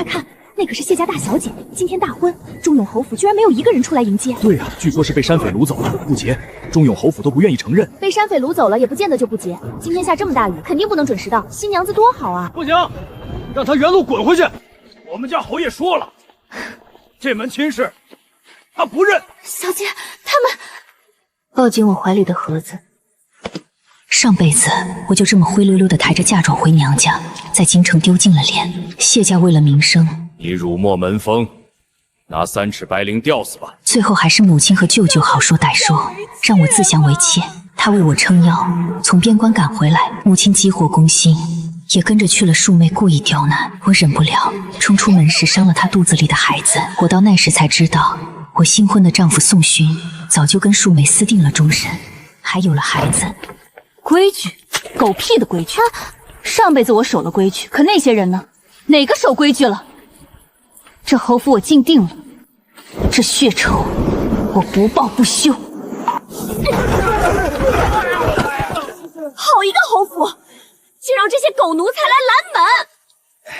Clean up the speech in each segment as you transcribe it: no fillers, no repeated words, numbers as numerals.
快看，那可是谢家大小姐，今天大婚，忠永侯府居然没有一个人出来迎接。对啊，据说是被山匪掳走了，不结，忠永侯府都不愿意承认。被山匪掳走了，也不见得就不结。今天下这么大雨，肯定不能准时到。新娘子多好啊！不行，让他原路滚回去。我们家侯爷说了，这门亲事他不认。小姐，他们抱紧我怀里的盒子。上辈子我就这么灰溜溜的抬着嫁妆回娘家，在京城丢尽了脸。谢家为了名声，你辱没门风，拿3尺白绫吊死吧。最后还是母亲和舅舅好说歹说，让我自降为妾。他为我撑腰，从边关赶回来，母亲急火攻心，也跟着去了庶妹，故意刁难我，忍不了，冲出门时伤了她肚子里的孩子。我到那时才知道，我新婚的丈夫宋勋早就跟庶妹私定了终身，还有了孩子。规矩，狗屁的规矩！上辈子我守了规矩，可那些人呢？哪个守规矩了？这侯府我尽定了，这血仇我不报不休。好一个侯府，竟让这些狗奴才来拦门！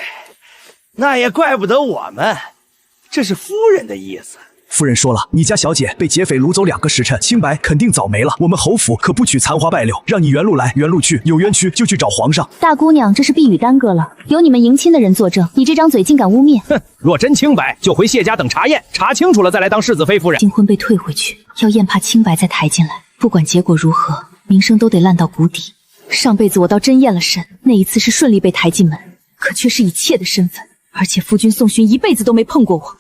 那也怪不得我们，这是夫人的意思。夫人说了，你家小姐被劫匪掳走2个时辰，清白肯定早没了。我们侯府可不取残花败柳，让你原路来原路去，有冤屈就去找皇上。大姑娘，这是避雨耽搁了，有你们迎亲的人作证，你这张嘴竟敢污蔑！哼，若真清白，就回谢家等查验，查清楚了再来当世子妃夫人。新婚被退回去，要验怕清白再抬进来，不管结果如何，名声都得烂到谷底。上辈子我倒真验了身，那一次是顺利被抬进门，可却是以妾的身份，而且夫君宋勋一辈子都没碰过我，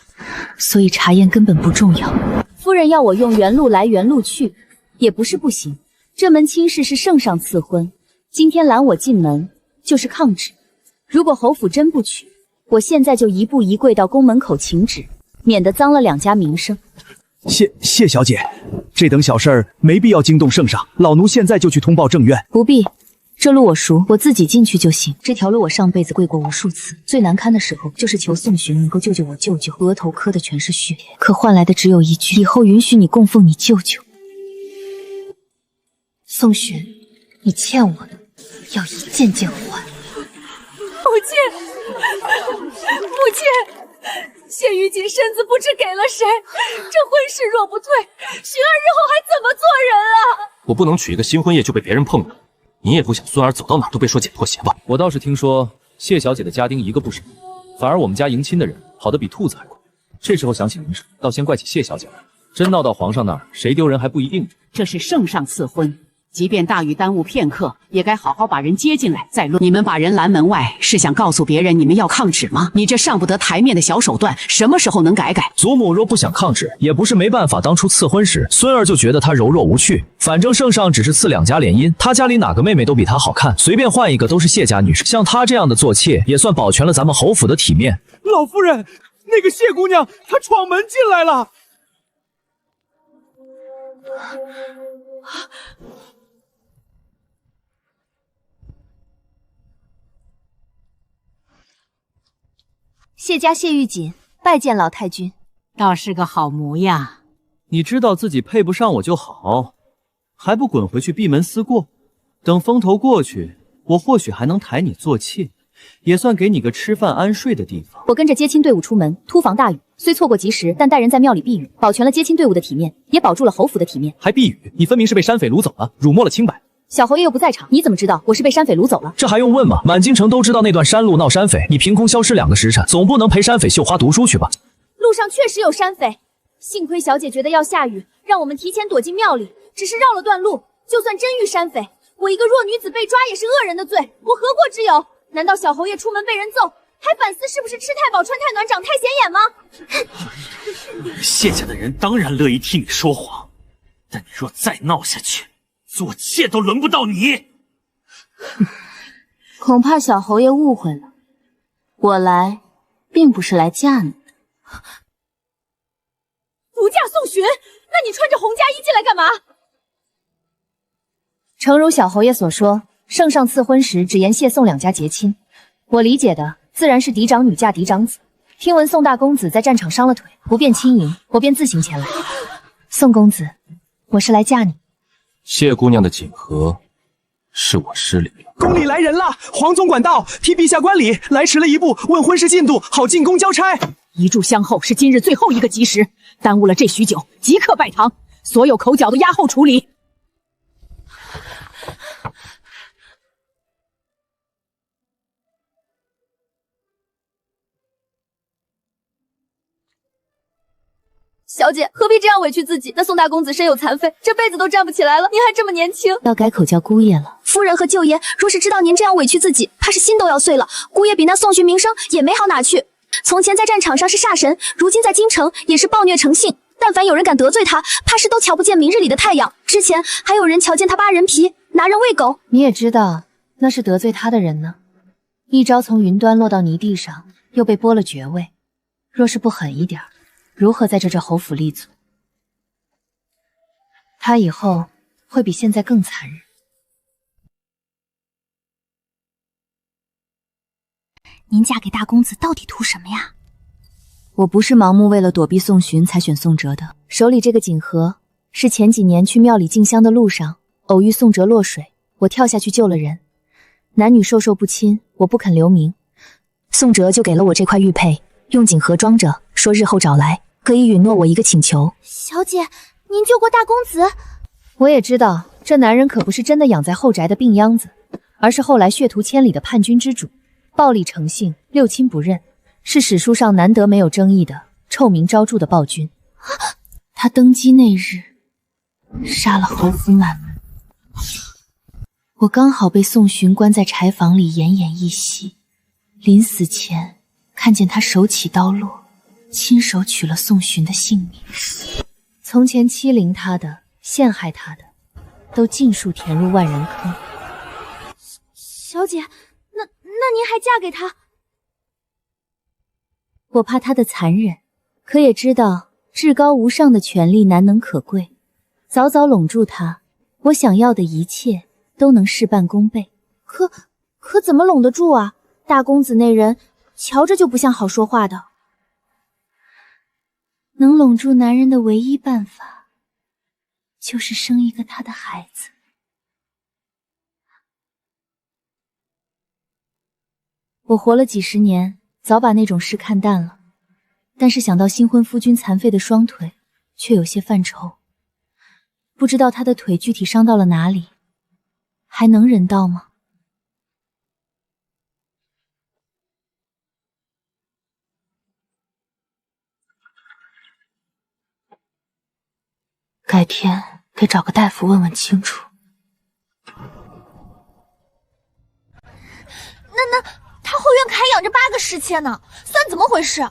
所以查验根本不重要。夫人要我用原路来原路去，也不是不行。这门亲事是圣上赐婚，今天拦我进门就是抗旨。如果侯府真不娶，我现在就一步一跪到宫门口请旨，免得脏了2家名声。谢小姐，这等小事儿没必要惊动圣上，老奴现在就去通报正院。不必，这路我熟，我自己进去就行。这条路我上辈子跪过无数次，最难堪的时候就是求宋巡能够救救我舅舅，额头磕的全是血，可换来的只有一句：以后允许你供奉你舅舅。宋巡，你欠我的要一件件还。母亲，母亲。谢玉锦身子不知给了谁，这婚事若不退，寻儿日后还怎么做人啊？我不能娶一个新婚夜就被别人碰了，你也不想孙儿走到哪儿都被说捡破鞋吧？我倒是听说谢小姐的家丁一个不少，反而我们家迎亲的人跑得比兔子还快。这时候想起名声，倒先怪起谢小姐来，真闹到皇上那儿，谁丢人还不一定。这是圣上赐婚，即便大雨耽误片刻，也该好好把人接进来再论。你们把人拦门外，是想告诉别人你们要抗旨吗？你这上不得台面的小手段，什么时候能改改？祖母若不想抗旨，也不是没办法。当初赐婚时，孙儿就觉得她柔弱无趣，反正圣上只是赐2家联姻，她家里哪个妹妹都比她好看，随便换一个都是谢家女婿。像她这样的做妾，也算保全了咱们侯府的体面。老夫人，那个谢姑娘她闯门进来了。谢家谢玉锦拜见老太君。倒是个好模样。你知道自己配不上我就好，还不滚回去闭门思过？等风头过去，我或许还能抬你做妾，也算给你个吃饭安睡的地方。我跟着接亲队伍出门，突防大雨，虽错过及时，但带人在庙里避雨，保全了接亲队伍的体面，也保住了侯府的体面。还避雨？你分明是被山匪掳走了，辱没了清白。小侯爷又不在场，你怎么知道我是被山匪掳走了？这还用问吗？满京城都知道那段山路闹山匪，你凭空消失2个时辰，总不能陪山匪绣花读书去吧？路上确实有山匪，幸亏小姐觉得要下雨，让我们提前躲进庙里，只是绕了段路。就算真遇山匪，我一个弱女子被抓也是恶人的罪，我何过之有？难道小侯爷出门被人揍，还反思是不是吃太饱穿太暖长太显眼吗？谢家的人当然乐意替你说谎，但你若再闹下去，做妾都轮不到你。恐怕小侯爷误会了，我来并不是来嫁你的。不嫁宋巡？那你穿着洪家衣进来干嘛？诚如小侯爷所说，圣上赐婚时只言谢宋2家结亲，我理解的自然是嫡长女嫁嫡长子。听闻宋大公子在战场伤了腿，不便亲迎，我便自行前来。宋公子，我是来嫁你。谢姑娘的锦盒是我失礼了。宫里来人了，皇总管道，替陛下观礼，来迟了一步，问婚事进度，好进宫交差。一炷香后是今日最后一个吉时，耽误了这许久，即刻拜堂，所有口角都压后处理。小姐何必这样委屈自己？那宋大公子身有残废，这辈子都站不起来了，您还这么年轻，要改口叫姑爷了。夫人和舅爷若是知道您这样委屈自己，怕是心都要碎了。姑爷比那宋寻名声也没好哪去，从前在战场上是煞神，如今在京城也是暴虐成性。但凡有人敢得罪他，怕是都瞧不见明日里的太阳。之前还有人瞧见他扒人皮，拿人喂狗。你也知道那是得罪他的人呢，一朝从云端落到泥地上，又被剥了爵位。若是不狠一点，如何在这侯府立足？他以后会比现在更残忍。您嫁给大公子到底图什么呀？我不是盲目为了躲避宋寻才选宋哲的，手里这个锦盒是前几年去庙里进香的路上偶遇宋哲落水，我跳下去救了人，男女授受不亲，我不肯留名，宋哲就给了我这块玉佩，用锦盒装着，说日后找来可以允诺我一个请求。小姐，您救过大公子？我也知道这男人可不是真的养在后宅的病秧子，而是后来血途千里的叛军之主，暴力成性，六亲不认，是史书上难得没有争议的臭名昭著的暴君。他登基那日杀了侯府满门，我刚好被宋寻关在柴房里奄奄一息，临死前看见他手起刀落，亲手取了宋寻的性命。从前欺凌他的、陷害他的，都尽数填入万人坑。小姐，那您还嫁给他？我怕他的残忍，可也知道至高无上的权力难能可贵，早早拢住他，我想要的一切都能事半功倍。可怎么拢得住啊？大公子那人瞧着就不像好说话的。能拢住男人的唯一办法，就是生一个他的孩子。我活了几十年，早把那种事看淡了，但是想到新婚夫君残废的双腿，却有些犯愁。不知道他的腿具体伤到了哪里，还能人道吗？改天得找个大夫问问清楚。那他后院可还养着8个侍妾呢，算怎么回事？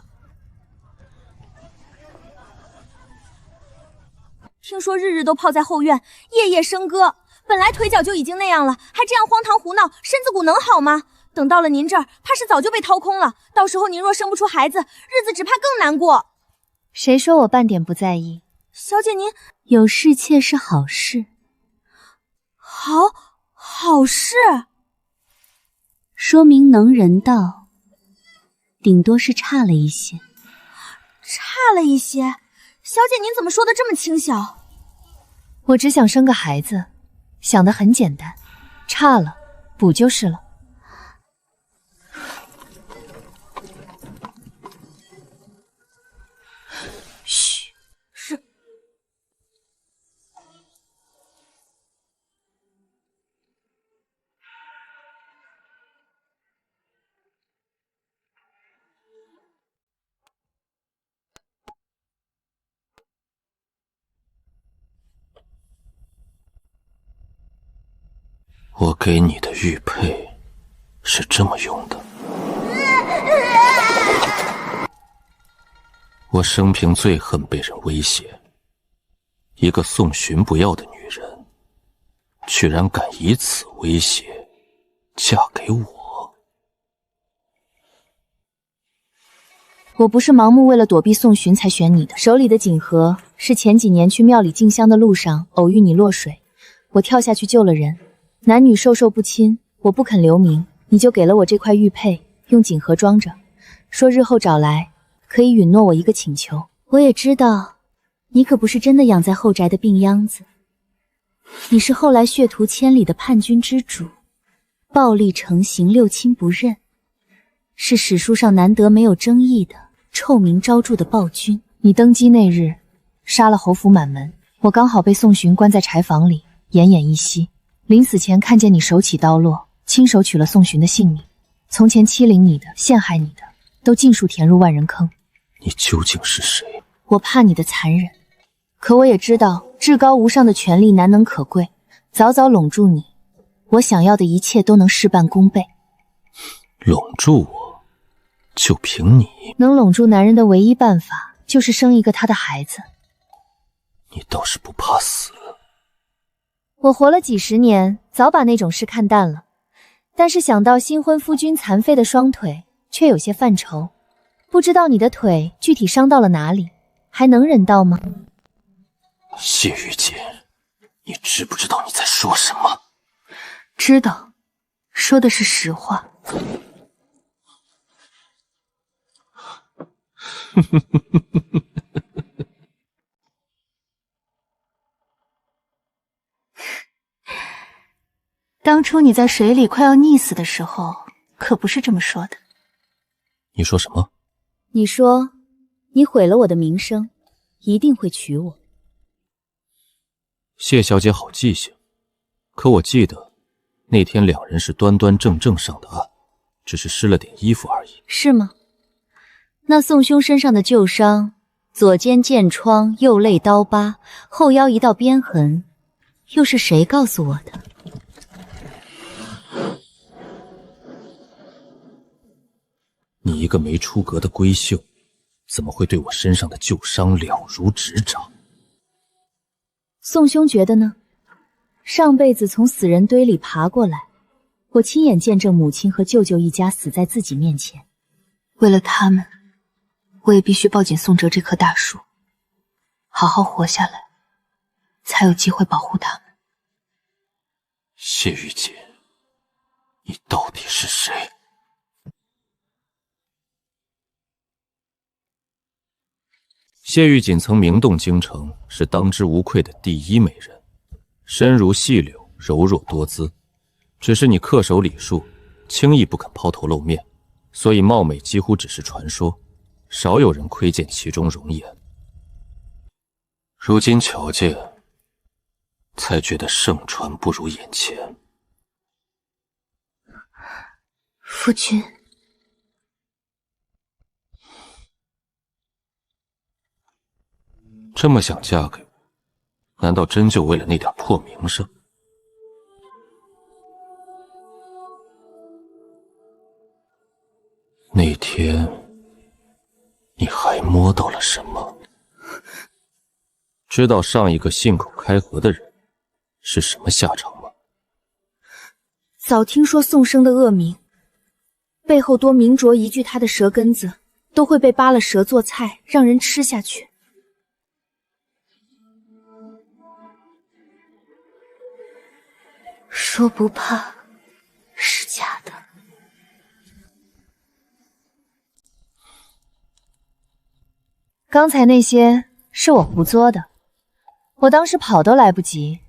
听说日日都泡在后院，夜夜笙歌，本来腿脚就已经那样了，还这样荒唐胡闹，身子骨能好吗？等到了您这儿，怕是早就被掏空了。到时候您若生不出孩子，日子只怕更难过。谁说我半点不在意？小姐您有侍妾是好事。好事，说明能人道，顶多是差了一些。差了一些？小姐您怎么说的这么轻巧？我只想生个孩子，想得很简单，差了补就是了。嘘，是。我给你的玉佩是这么用的。我生平最恨被人威胁，一个宋寻不要的女人，居然敢以此威胁嫁给我。我不是盲目为了躲避宋寻才选你的，手里的锦盒是前几年去庙里进香的路上偶遇你落水，我跳下去救了人，男女授受不亲，我不肯留名，你就给了我这块玉佩，用锦盒装着，说日后找来可以允诺我一个请求。我也知道你可不是真的养在后宅的病秧子，你是后来血屠千里的叛军之主，暴力成行，六亲不认，是史书上难得没有争议的臭名昭著的暴君。你登基那日，杀了侯府满门，我刚好被宋寻关在柴房里，奄奄一息。临死前看见你手起刀落，亲手取了宋寻的性命。从前欺凌你的、陷害你的，都尽数填入万人坑。你究竟是谁？我怕你的残忍，可我也知道至高无上的权力难能可贵，早早拢住你，我想要的一切都能事半功倍。拢住我？就凭你？能拢住男人的唯一办法，就是生一个他的孩子。你倒是不怕死。我活了几十年，早把那种事看淡了，但是想到新婚夫君残废的双腿，却有些犯愁。不知道你的腿具体伤到了哪里，还能忍到吗？谢玉姐，你知不知道你在说什么？知道，说的是实话。当初你在水里快要溺死的时候，可不是这么说的。你说什么？你说，你毁了我的名声，一定会娶我。谢小姐好记性，可我记得那天两人是端端正正上的岸，只是湿了点衣服而已。是吗？那宋兄身上的旧伤，左肩剑疮，右肋刀疤，后腰一道鞭痕，又是谁告诉我的？你一个没出阁的闺秀，怎么会对我身上的旧伤了如指掌？宋兄觉得呢？上辈子从死人堆里爬过来，我亲眼见证母亲和舅舅一家死在自己面前。为了他们，我也必须抱紧宋哲这棵大树，好好活下来，才有机会保护他们。谢玉姐，你到底是谁？谢玉锦曾名动京城，是当之无愧的第一美人，身如细柳，柔弱多姿。只是你恪守礼数，轻易不肯抛头露面，所以貌美几乎只是传说，少有人窥见其中容颜。如今瞧见，才觉得盛传不如眼前。夫君，这么想嫁给我，难道真就为了那点破名声？那天，你还摸到了什么？知道上一个信口开河的人是什么下场吗？早听说宋生的恶名，背后多明着一句他的舌根子，都会被扒了舌做菜，让人吃下去。说不怕是假的。刚才那些是我胡作的，我当时跑都来不及，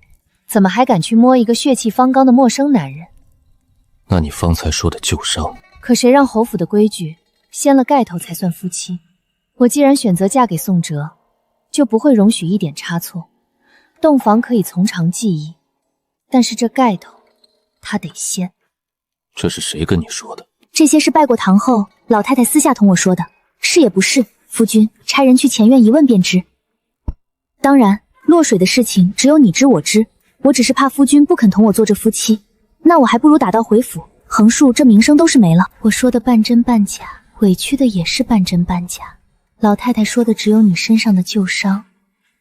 怎么还敢去摸一个血气方刚的陌生男人？那你方才说的旧伤，可谁让侯府的规矩，掀了盖头才算夫妻？我既然选择嫁给宋哲，就不会容许一点差错。洞房可以从长计议，但是这盖头，他得掀。这是谁跟你说的？这些是拜过堂后，老太太私下同我说的。是也不是，夫君差人去前院一问便知。当然，落水的事情只有你知我知，我只是怕夫君不肯同我做这夫妻，那我还不如打道回府，横竖这名声都是没了。我说的半真半假，委屈的也是半真半假。老太太说的只有你身上的旧伤，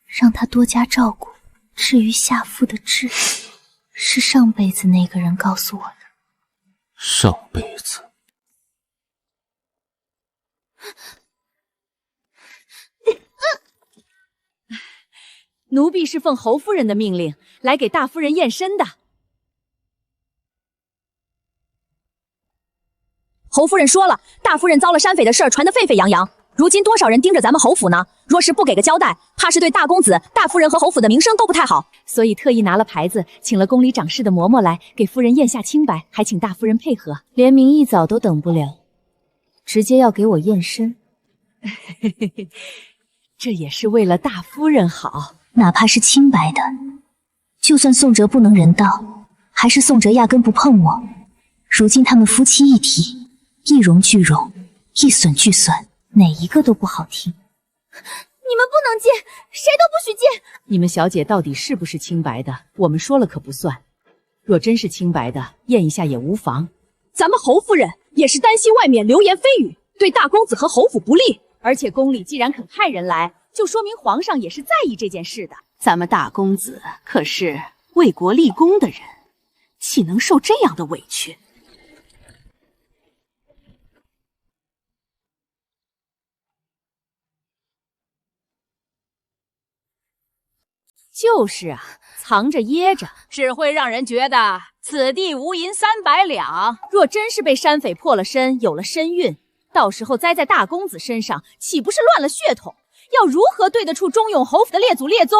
让她多加照顾。至于下腹的痣，是上辈子那个人告诉我的。上辈子？奴婢是奉侯夫人的命令来给大夫人验身的。侯夫人说了，大夫人遭了山匪的事儿传得沸沸扬扬，如今多少人盯着咱们侯府呢？若是不给个交代，怕是对大公子、大夫人和侯府的名声都不太好。所以特意拿了牌子，请了宫里掌事的嬷嬷来给夫人验下清白，还请大夫人配合。连明一早都等不了，直接要给我验身。这也是为了大夫人好。哪怕是清白的，就算宋哲不能人道，还是宋哲压根不碰我。如今他们夫妻一体，一荣俱荣，一损俱损，哪一个都不好听。你们不能见，谁都不许见。你们小姐到底是不是清白的？我们说了可不算。若真是清白的，验一下也无妨。咱们侯夫人也是担心外面流言蜚语，对大公子和侯府不利。而且宫里既然肯派人来，就说明皇上也是在意这件事的。咱们大公子可是为国立功的人，岂能受这样的委屈？就是啊，藏着掖着，只会让人觉得此地无银300两。若真是被山匪破了身，有了身孕，到时候栽在大公子身上，岂不是乱了血统？要如何对得出忠勇侯府的列祖列宗？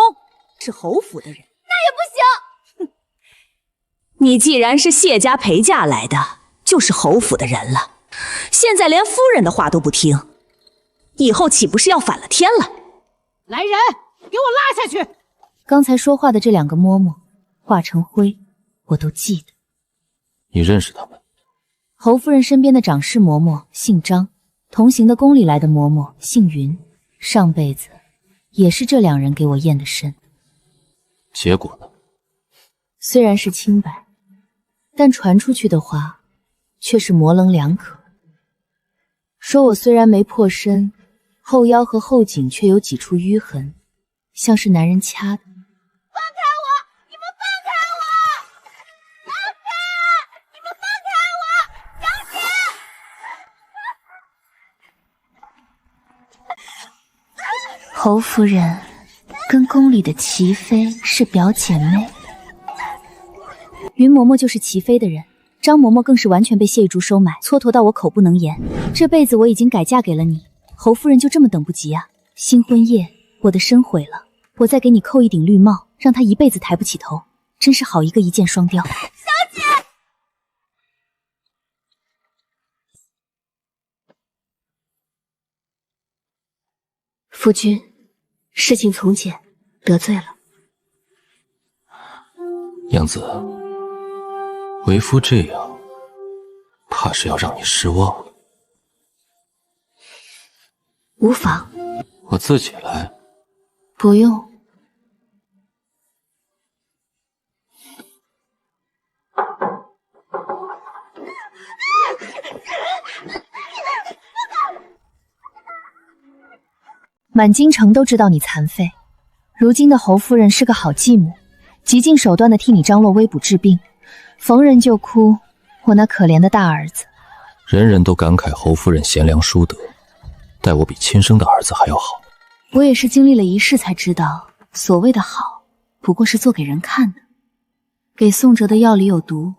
是侯府的人，那也不行。你既然是谢家陪嫁来的，就是侯府的人了。现在连夫人的话都不听，以后岂不是要反了天了？来人，给我拉下去！刚才说话的这2个嬷嬷，化成灰，我都记得。你认识他们？侯夫人身边的掌事嬷嬷姓张，同行的宫里来的嬷嬷姓云。上辈子也是这2人给我验的身。结果呢？虽然是清白，但传出去的话却是模棱两可。说我虽然没破身，后腰和后颈却有几处淤痕，像是男人掐的。放开我！你们放开我！放开！你们放开我！小姐！侯夫人跟宫里的齐妃是表姐妹。云嬷嬷就是齐妃的人，张嬷嬷更是完全被谢玉竹收买，蹉跎到我口不能言。这辈子我已经改嫁给了你，侯夫人就这么等不及啊！新婚夜，我的身毁了，我再给你扣一顶绿帽，让她一辈子抬不起头，真是好一个一箭双雕。小姐，夫君，事情从简，得罪了。娘子，为夫这样，怕是要让你失望了。无妨，我自己来。不用。满京城都知道你残废，如今的侯夫人是个好继母，极尽手段的替你张罗微补治病，逢人就哭我那可怜的大儿子。人人都感慨侯夫人贤良淑德，待我比亲生的儿子还要好。我也是经历了一世才知道，所谓的好，不过是做给人看的。给宋哲的药里有毒，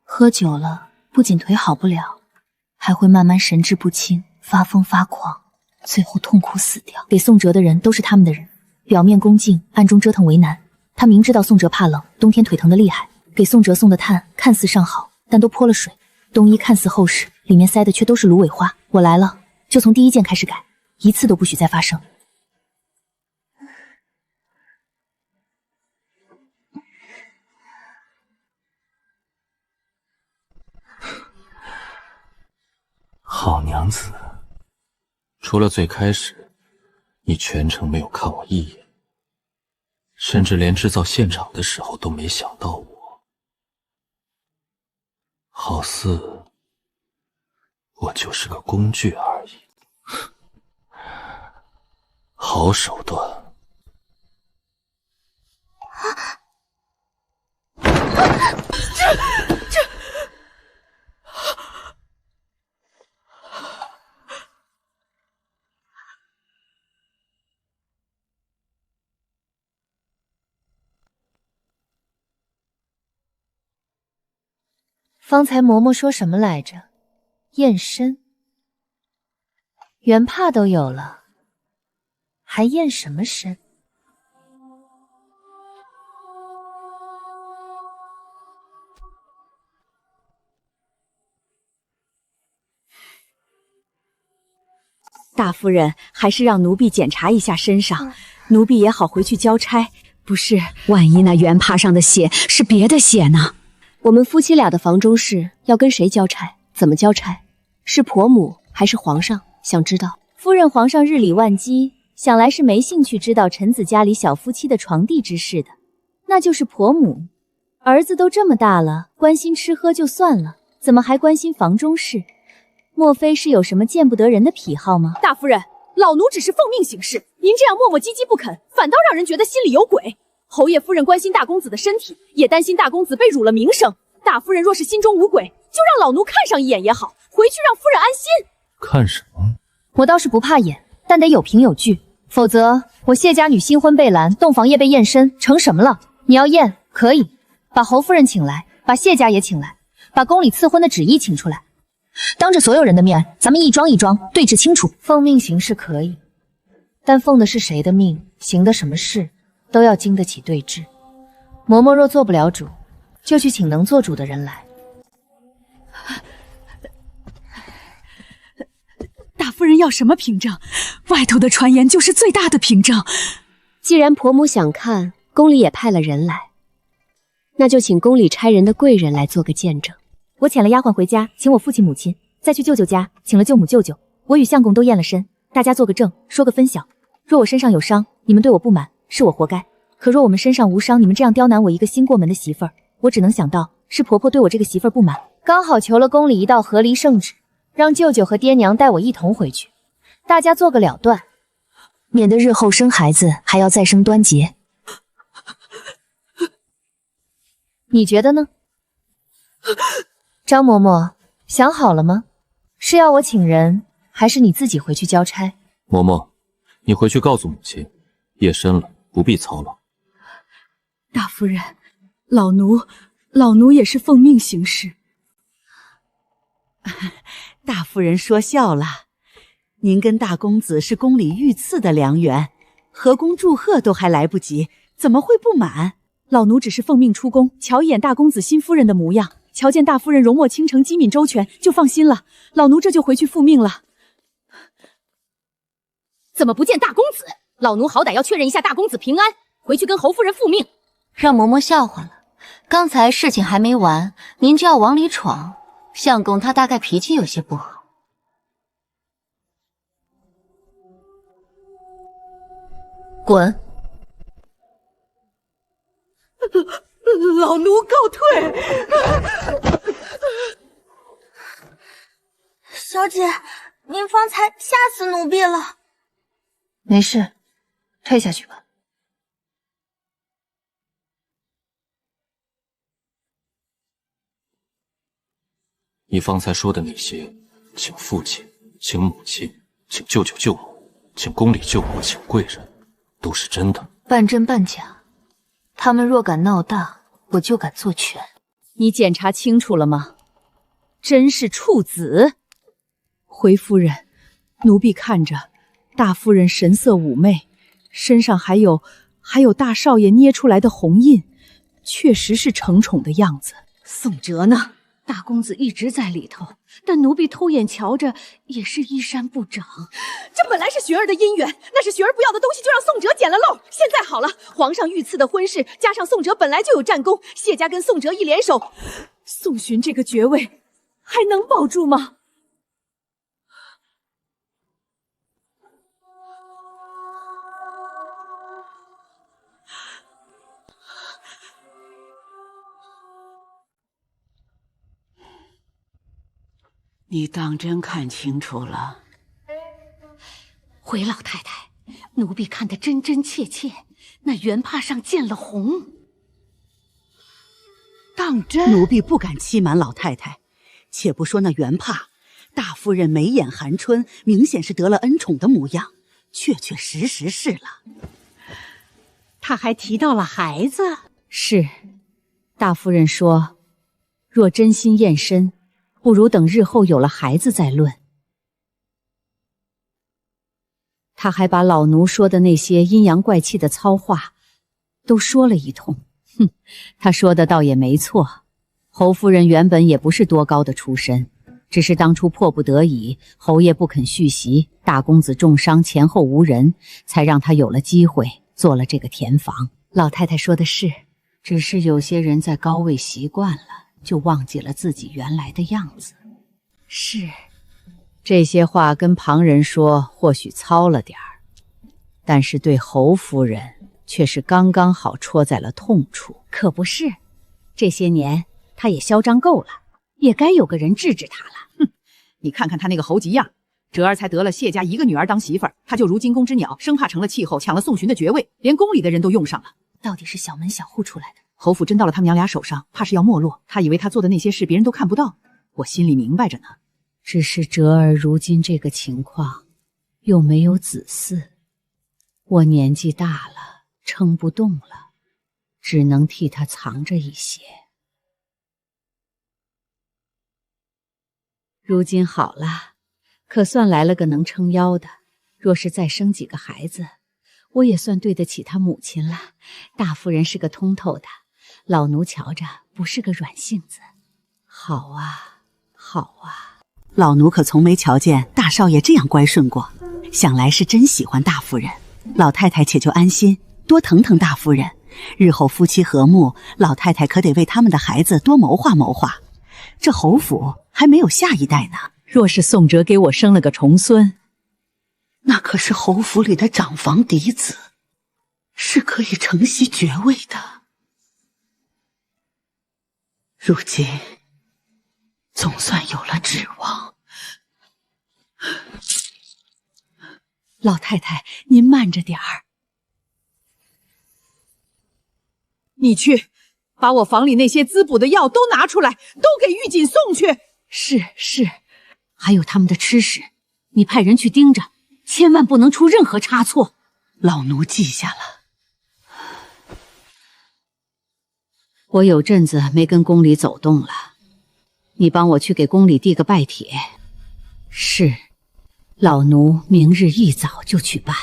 喝酒了不仅腿好不了，还会慢慢神志不清，发疯发狂，最后痛苦死掉。给宋哲的人都是他们的人，表面恭敬，暗中折腾为难。他明知道宋哲怕冷，冬天腿疼的厉害，给宋哲送的炭看似上好，但都泼了水。冬衣看似厚实，里面塞的却都是芦苇花。我来了，就从第一件开始改，一次都不许再发生。好娘子，除了最开始，你全程没有看我一眼，甚至连制造现场的时候都没想到我，好似我就是个工具而已。好手段。方才嬷嬷说什么来着？验身。原怕都有了，还验什么身？大夫人，还是让奴婢检查一下身上，奴婢也好回去交差。不是，万一那原帕上的血是别的血呢？我们夫妻俩的房中事要跟谁交差？怎么交差？是婆母还是皇上？想知道。夫人，皇上日理万机，想来是没兴趣知道臣子家里小夫妻的床笫之事的。那就是婆母。儿子都这么大了，关心吃喝就算了，怎么还关心房中事？莫非是有什么见不得人的癖好吗？大夫人，老奴只是奉命行事，您这样磨磨唧唧不肯，反倒让人觉得心里有鬼。侯爷夫人关心大公子的身体，也担心大公子被辱了名声。大夫人若是心中无鬼，就让老奴看上一眼也好，回去让夫人安心。看什么？我倒是不怕眼，但得有凭有据，否则我谢家女新婚被拦，洞房夜被验身，成什么了？你要验可以，把侯夫人请来，把谢家也请来，把宫里赐婚的旨意请出来。当着所有人的面，咱们一桩一桩对质清楚。奉命行事可以，但奉的是谁的命，行的什么事，都要经得起对质。嬷嬷若做不了主，就去请能做主的人来。大夫人要什么凭证？外头的传言就是最大的凭证。既然婆母想看，宫里也派了人来，那就请宫里差人的贵人来做个见证。我遣了丫鬟回家，请我父亲母亲，再去舅舅家，请了舅母舅舅。我与相公都验了身，大家做个证，说个分晓。若我身上有伤，你们对我不满，是我活该；可若我们身上无伤，你们这样刁难我一个新过门的媳妇儿，我只能想到是婆婆对我这个媳妇儿不满，刚好求了宫里一道和离圣旨，让舅舅和爹娘带我一同回去，大家做个了断，免得日后生孩子还要再生端节。你觉得呢？张嬷嬷，想好了吗？是要我请人，还是你自己回去交差？嬷嬷，你回去告诉母亲，夜深了，不必操劳。大夫人，老奴也是奉命行事。大夫人说笑了，您跟大公子是宫里御赐的良缘，合宫祝贺都还来不及，怎么会不满？老奴只是奉命出宫，瞧一眼大公子新夫人的模样，瞧见大夫人容貌倾城，机敏周全，就放心了。老奴这就回去复命了。怎么不见大公子？老奴好歹要确认一下大公子平安，回去跟侯夫人复命。让嬷嬷笑话了，刚才事情还没完，您就要往里闯。相公他大概脾气有些不好。滚！老奴告退。小姐，您方才吓死奴婢了。没事，退下去吧。你方才说的那些，请父亲，请母亲，请舅舅舅母，请宫里舅母，请贵人，都是真的？半真半假。他们若敢闹大，我就敢做全。你检查清楚了吗？真是处子！回夫人，奴婢看着大夫人神色妩媚，身上还有大少爷捏出来的红印，确实是承宠的样子。宋哲呢？大公子一直在里头，但奴婢偷眼瞧着也是衣衫不整。这本来是雪儿的姻缘，那是雪儿不要的东西，就让宋哲捡了漏。现在好了，皇上御赐的婚事，加上宋哲本来就有战功，谢家跟宋哲一联手，宋寻这个爵位还能保住吗？你当真看清楚了？回老太太，奴婢看得真真切切，那原帕上见了红。当真？奴婢不敢欺瞒老太太。且不说那原帕，大夫人眉眼含春，明显是得了恩宠的模样，确确实实是了。她还提到了孩子。是，大夫人说，若真心验身，不如等日后有了孩子再论。他还把老奴说的那些阴阳怪气的糙话都说了一通。哼，他说的倒也没错。侯夫人原本也不是多高的出身，只是当初迫不得已，侯爷不肯续席，大公子重伤，前后无人，才让他有了机会做了这个田房。老太太说的是，只是有些人在高位习惯了，就忘记了自己原来的样子。是，这些话跟旁人说或许糙了点儿，但是对侯夫人却是刚刚好戳在了痛处。可不是，这些年她也嚣张够了，也该有个人治治她了。哼，你看看她那个猴急样，哲儿才得了谢家一个女儿当媳妇儿，她就如惊弓之鸟，生怕成了气候，抢了宋寻的爵位，连宫里的人都用上了。到底是小门小户出来的，侯府真到了他们娘俩手上，怕是要没落。他以为他做的那些事别人都看不到，我心里明白着呢。只是哲儿如今这个情况，又没有子嗣，我年纪大了，撑不动了，只能替他藏着一些。如今好了，可算来了个能撑腰的。若是再生几个孩子，我也算对得起他母亲了。大夫人是个通透的，老奴瞧着不是个软性子。好啊，好啊。老奴可从没瞧见大少爷这样乖顺过，想来是真喜欢大夫人。老太太且就安心，多疼疼大夫人。日后夫妻和睦，老太太可得为他们的孩子多谋划谋划。这侯府还没有下一代呢，若是宋哲给我生了个重孙，那可是侯府里的长房嫡子，是可以承袭爵位的。如今总算有了指望。老太太，您慢着点儿。你去把我房里那些滋补的药都拿出来，都给玉锦送去。是，还有他们的吃食，你派人去盯着，千万不能出任何差错。老奴记下了。我有阵子没跟宫里走动了，你帮我去给宫里递个拜帖。是，老奴明日一早就去办。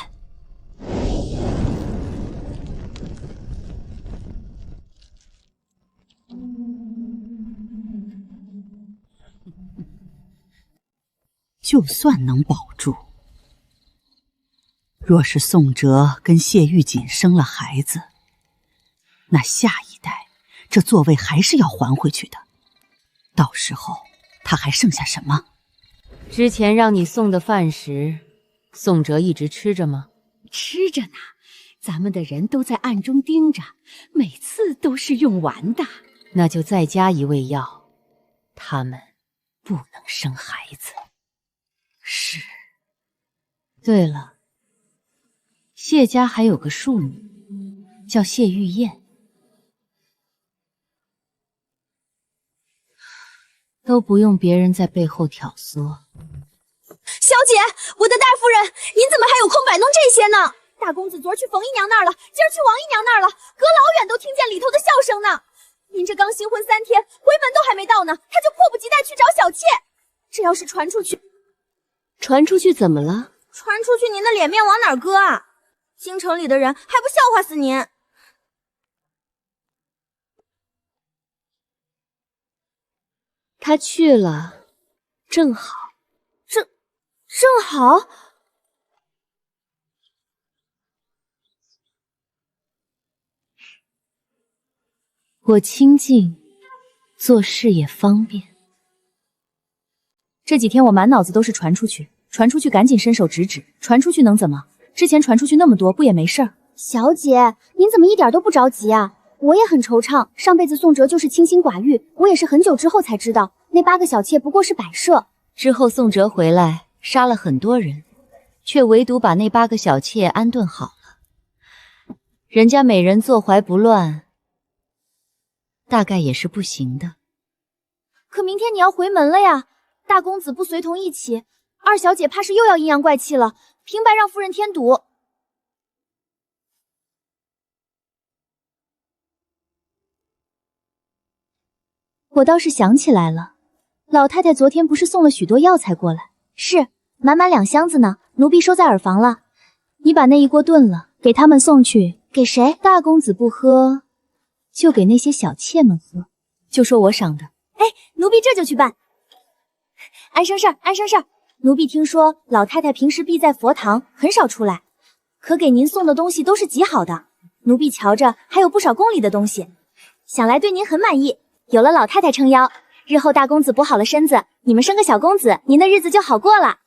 就算能保住，若是宋哲跟谢玉锦生了孩子，那下一代这座位还是要还回去的。到时候他还剩下什么？之前让你送的饭食，宋哲一直吃着吗？吃着呢，咱们的人都在暗中盯着，每次都是用完的。那就再加一味药，他们不能生孩子。是。对了，谢家还有个庶女，叫谢玉燕。都不用别人在背后挑唆。小姐，我的大夫人，您怎么还有空摆弄这些呢？大公子昨儿去冯姨娘那儿了，今儿去王姨娘那儿了，隔老远都听见里头的笑声呢。您这刚新婚3天，回门都还没到呢，他就迫不及待去找小妾。这要是传出去，怎么了？传出去，您的脸面往哪儿搁啊？京城里的人还不笑话死您？他去了，正好。正好。我清静，做事也方便。这几天我满脑子都是传出去，传出去赶紧伸手直指，传出去能怎么？之前传出去那么多，不也没事儿？小姐，您怎么一点都不着急啊？我也很惆怅，上辈子宋哲就是清心寡欲，我也是很久之后才知道，那8个小妾不过是摆设。之后宋哲回来，杀了很多人，却唯独把那8个小妾安顿好了。人家美人坐怀不乱，大概也是不行的。可明天你要回门了呀，大公子不随同一起，二小姐怕是又要阴阳怪气了，平白让夫人添堵。我倒是想起来了，老太太昨天不是送了许多药材过来？是，满满2箱子呢，奴婢收在耳房了。你把那一锅炖了，给他们送去。给谁？大公子不喝，就给那些小妾们喝。就说我赏的。哎，奴婢这就去办。安生事儿，安生事儿。奴婢听说老太太平时避在佛堂，很少出来，可给您送的东西都是极好的。奴婢瞧着还有不少宫里的东西，想来对您很满意。有了老太太撑腰，日后大公子补好了身子，你们生个小公子，您的日子就好过了。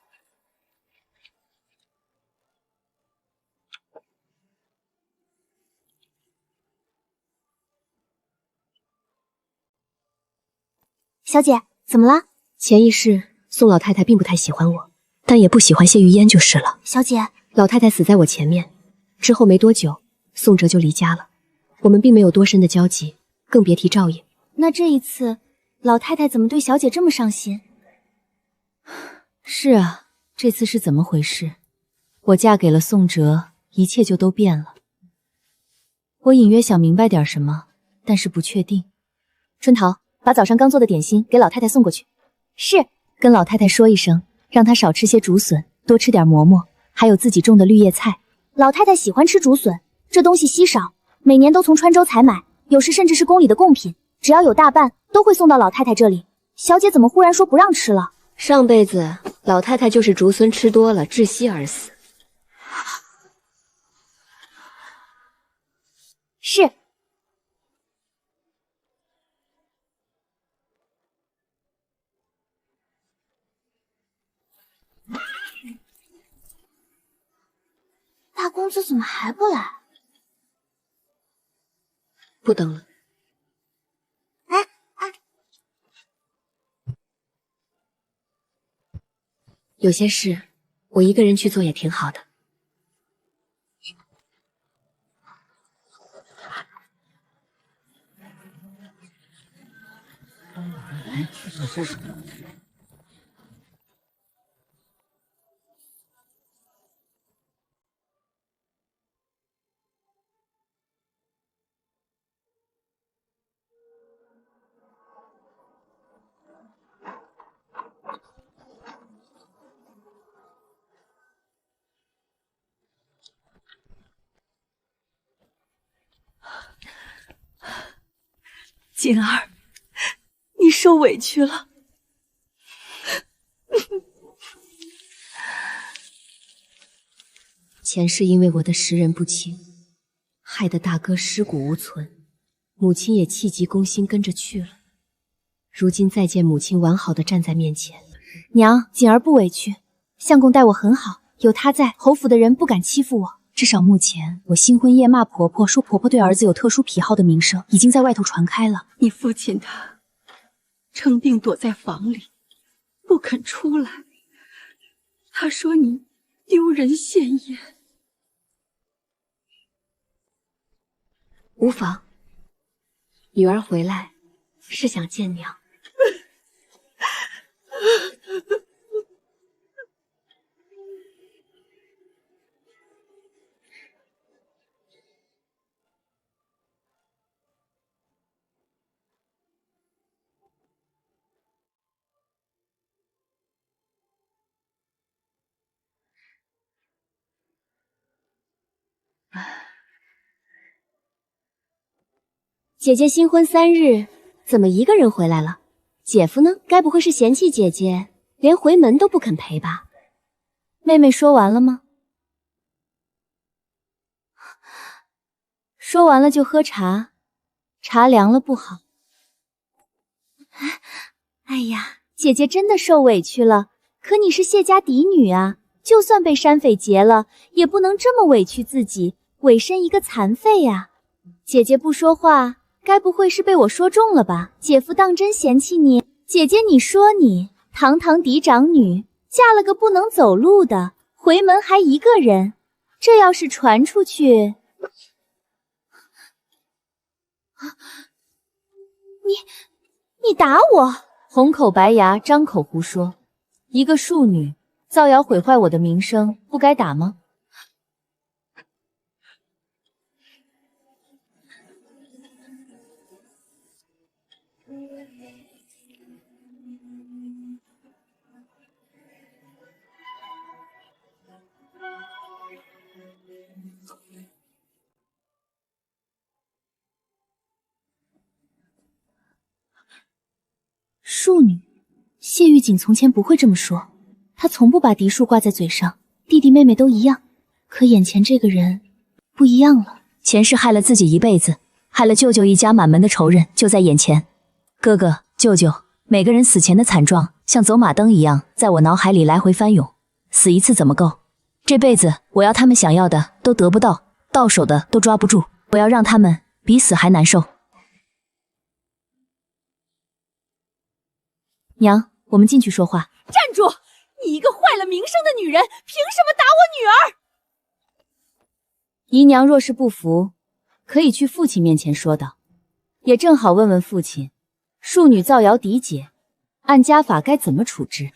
小姐，怎么了？前一世宋老太太并不太喜欢我，但也不喜欢谢玉烟就是了。小姐，老太太死在我前面，之后没多久，宋哲就离家了。我们并没有多深的交集，更别提照应。那这一次，老太太怎么对小姐这么上心？是啊，这次是怎么回事？我嫁给了宋哲，一切就都变了。我隐约想明白点什么，但是不确定。春桃，把早上刚做的点心给老太太送过去。是，跟老太太说一声，让她少吃些竹笋，多吃点馍馍，还有自己种的绿叶菜。老太太喜欢吃竹笋，这东西稀少，每年都从川州采买，有时甚至是宫里的贡品，只要有大办，都会送到老太太这里。小姐怎么忽然说不让吃了？上辈子老太太就是竹笋吃多了窒息而死。是。大公子怎么还不来？不等了。有些事我一个人去做也挺好的。锦儿，你受委屈了。前世因为我的识人不清，害得大哥尸骨无存，母亲也气急攻心跟着去了。如今再见母亲完好的站在面前，娘，锦儿不委屈，相公待我很好，有他在，侯府的人不敢欺负我。至少目前，我新婚夜骂婆婆，说婆婆对儿子有特殊癖好的名声，已经在外头传开了。你父亲他称病躲在房里，不肯出来。他说你丢人现眼。无妨，女儿回来是想见娘。姐姐新婚3日，怎么一个人回来了？姐夫呢？该不会是嫌弃姐姐，连回门都不肯陪吧？妹妹说完了吗？说完了就喝茶，茶凉了不好。哎呀，姐姐真的受委屈了。可你是谢家嫡女啊，就算被山匪劫了，也不能这么委屈自己，委身一个残废呀。姐姐不说话，该不会是被我说中了吧？姐夫当真嫌弃你？姐姐，你说你堂堂嫡长女，嫁了个不能走路的，回门还一个人，这要是传出去……你打我！红口白牙，张口胡说，一个庶女造谣毁坏我的名声，不该打吗？庶女。谢玉锦从前不会这么说，她从不把嫡庶挂在嘴上，弟弟妹妹都一样。可眼前这个人不一样了。前世害了自己一辈子，害了舅舅一家满门的仇人就在眼前。哥哥、舅舅，每个人死前的惨状像走马灯一样在我脑海里来回翻涌。死一次怎么够？这辈子我要他们想要的都得不到，到手的都抓不住，我要让他们比死还难受。娘，我们进去说话。站住！你一个坏了名声的女人，凭什么打我女儿？姨娘若是不服，可以去父亲面前说道，也正好问问父亲，庶女造谣嫡姐，按家法该怎么处置。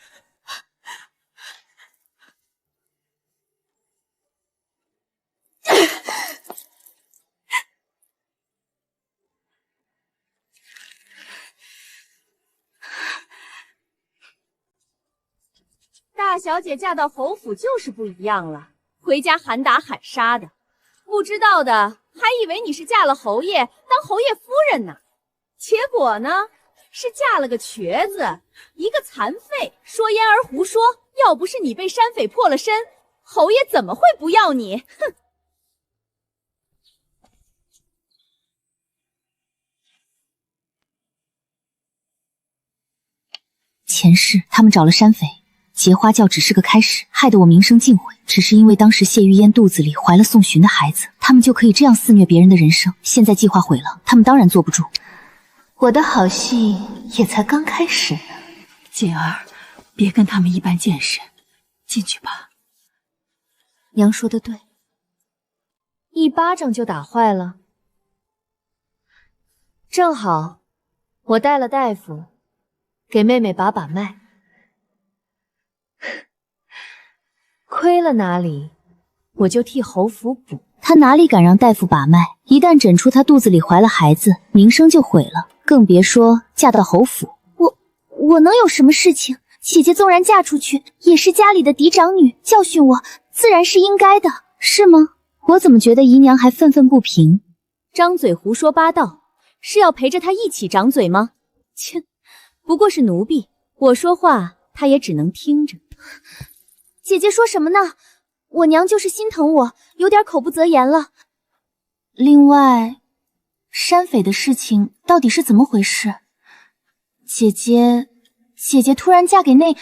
大小姐嫁到侯府就是不一样了，回家喊打喊杀的，不知道的还以为你是嫁了侯爷当侯爷夫人呢，结果呢是嫁了个瘸子，一个残废，说焉而胡说。要不是你被山匪破了身，侯爷怎么会不要你？哼！前世他们找了山匪，结花轿只是个开始，害得我名声尽毁。只是因为当时谢玉嫣肚子里怀了宋寻的孩子，他们就可以这样肆虐别人的人生。现在计划毁了，他们当然坐不住。我的好戏也才刚开始呢。锦儿，别跟他们一般见识，进去吧。娘说的对，一巴掌就打坏了。正好，我带了大夫，给妹妹把把脉。亏了哪里，我就替侯府补。她哪里敢让大夫把脉？一旦诊出她肚子里怀了孩子，名声就毁了，更别说嫁到侯府。我能有什么事情？姐姐纵然嫁出去，也是家里的嫡长女，教训我自然是应该的，是吗？我怎么觉得姨娘还愤愤不平？张嘴胡说八道，是要陪着她一起长嘴吗？切，不过是奴婢，我说话她也只能听着。姐姐说什么呢？我娘就是心疼我，有点口不择言了。另外，山匪的事情到底是怎么回事？姐姐突然嫁给那……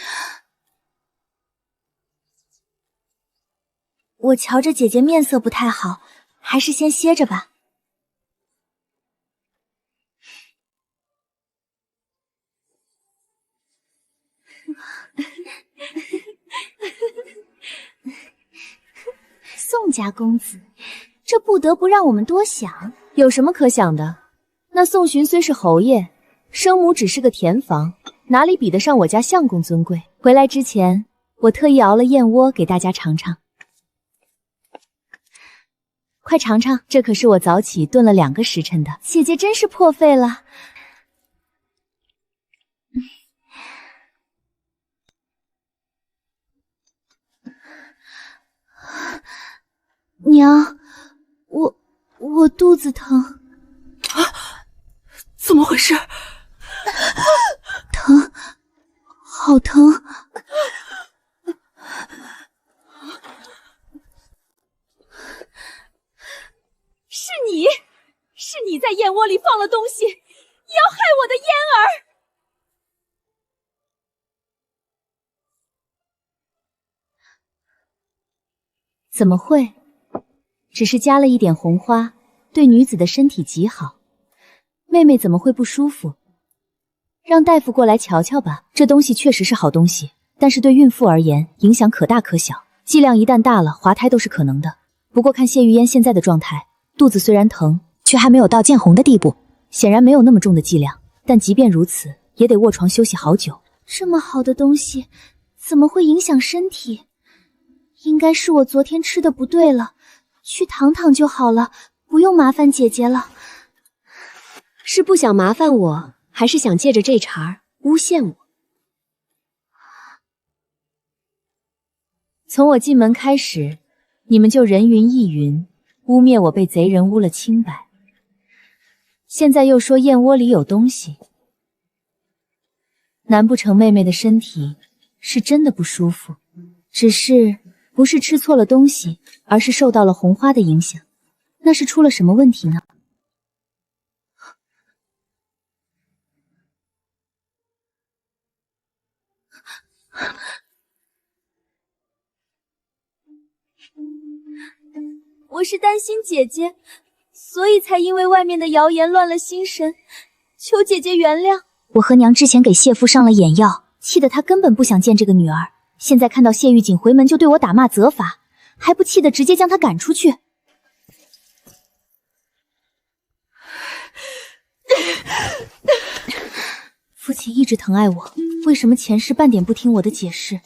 我瞧着姐姐面色不太好，还是先歇着吧。宋家公子，这不得不让我们多想。有什么可想的？那宋寻虽是侯爷，生母只是个田房，哪里比得上我家相公尊贵？回来之前，我特意熬了燕窝给大家尝尝。快尝尝，这可是我早起炖了2个时辰的。姐姐真是破费了。娘，我肚子疼。啊，怎么回事？疼，好疼。是你在燕窝里放了东西，要害我的嫣儿。怎么会？只是加了一点红花，对女子的身体极好。妹妹怎么会不舒服？让大夫过来瞧瞧吧。这东西确实是好东西，但是对孕妇而言影响可大可小，剂量一旦大了，滑胎都是可能的。不过看谢玉嫣现在的状态，肚子虽然疼，却还没有到见红的地步，显然没有那么重的剂量。但即便如此，也得卧床休息好久。这么好的东西，怎么会影响身体？应该是我昨天吃的不对了，去躺躺就好了，不用麻烦姐姐了。是不想麻烦我，还是想借着这茬儿诬陷我？从我进门开始，你们就人云亦云，污蔑我被贼人污了清白。现在又说燕窝里有东西，难不成妹妹的身体是真的不舒服？只是不是吃错了东西，而是受到了红花的影响。那是出了什么问题呢？我是担心姐姐，所以才因为外面的谣言乱了心神，求姐姐原谅。我和娘之前给谢父上了眼药，气得他根本不想见这个女儿。现在看到谢玉锦回门就对我打骂责罚，还不气得直接将她赶出去。父亲一直疼爱我，为什么前世半点不听我的解释，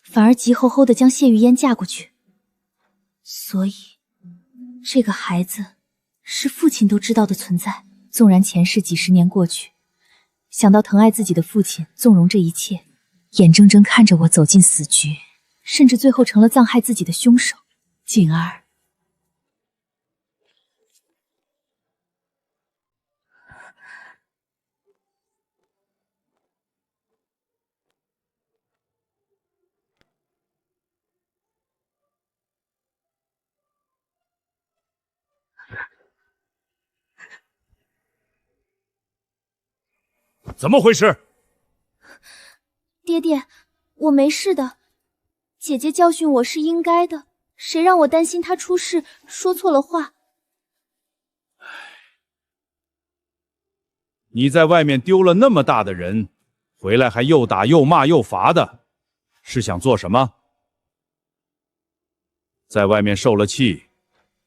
反而急吼吼地将谢玉嫣嫁过去？所以这个孩子是父亲都知道的存在。纵然前世几十年过去，想到疼爱自己的父亲纵容这一切，眼睁睁看着我走进死局，甚至最后成了葬害自己的凶手。锦儿，怎么回事？爹爹，我没事的。姐姐教训我是应该的，谁让我担心她出事，说错了话。你在外面丢了那么大的人，回来还又打又骂又罚的，是想做什么？在外面受了气，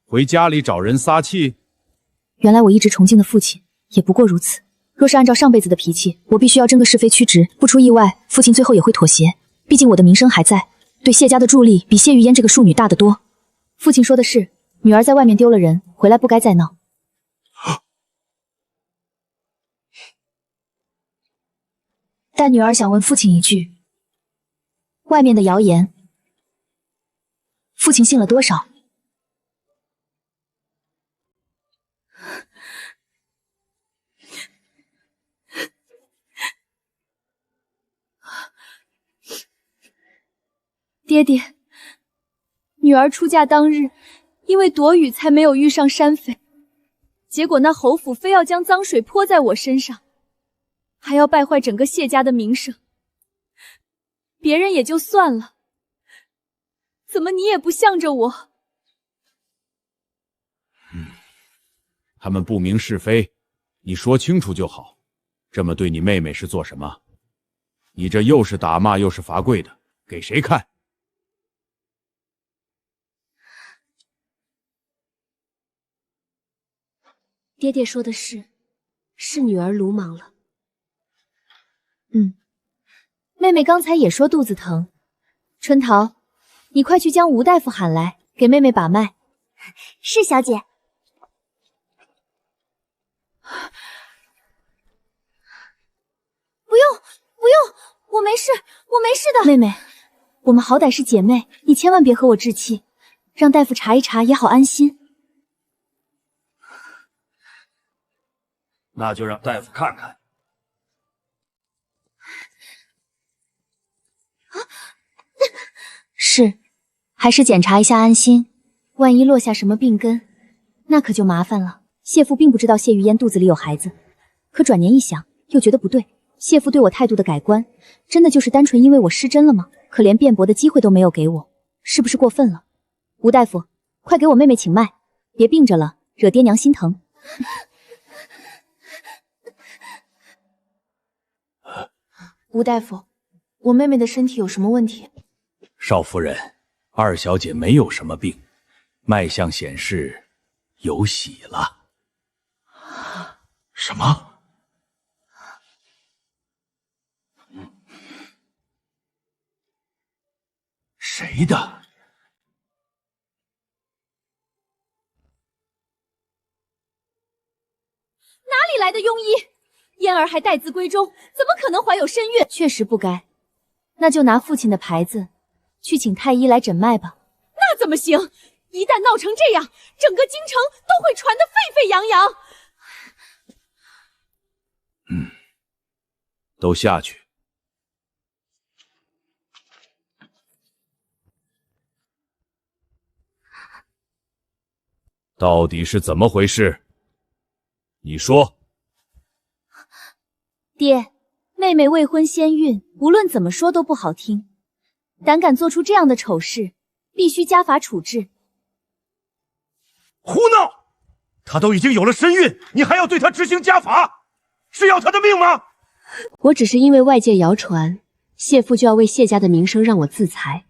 回家里找人撒气？原来我一直崇敬的父亲也不过如此。若是按照上辈子的脾气，我必须要争个是非曲直，不出意外，父亲最后也会妥协。毕竟我的名声还在，对谢家的助力比谢玉嫣这个庶女大得多。父亲说的是，女儿在外面丢了人，回来不该再闹。但女儿想问父亲一句，外面的谣言，父亲信了多少？爹爹，女儿出嫁当日，因为躲雨才没有遇上山匪，结果那侯府非要将脏水泼在我身上，还要败坏整个谢家的名声。别人也就算了，怎么你也不向着我？他们不明是非，你说清楚就好。这么对你妹妹是做什么？你这又是打骂又是罚跪的，给谁看？爹爹说的是女儿鲁莽了。妹妹刚才也说肚子疼。春桃，你快去将吴大夫喊来，给妹妹把脉。是小姐。不用，我没事，我没事的。妹妹，我们好歹是姐妹，你千万别和我置气，让大夫查一查也好安心。那就让大夫看看。是，还是检查一下安心，万一落下什么病根，那可就麻烦了。谢父并不知道谢玉嫣肚子里有孩子，可转念一想，又觉得不对。谢父对我态度的改观，真的就是单纯因为我失贞了吗？可连辩驳的机会都没有给我，是不是过分了？吴大夫，快给我妹妹请脉，别病着了，惹爹娘心疼。吴大夫，我妹妹的身体有什么问题？少夫人，二小姐没有什么病，脉象显示有喜了。什么？谁的？哪里来的庸医？嫣儿还待字闺中，怎么可能怀有身孕？确实不该，那就拿父亲的牌子去请太医来诊脉吧。那怎么行？一旦闹成这样，整个京城都会传得沸沸扬扬。都下去，到底是怎么回事？你说。爹，妹妹未婚先孕，无论怎么说都不好听。胆敢做出这样的丑事，必须家法处置。胡闹！她都已经有了身孕，你还要对她执行家法，是要她的命吗？我只是因为外界谣传谢父就要为谢家的名声让我自裁。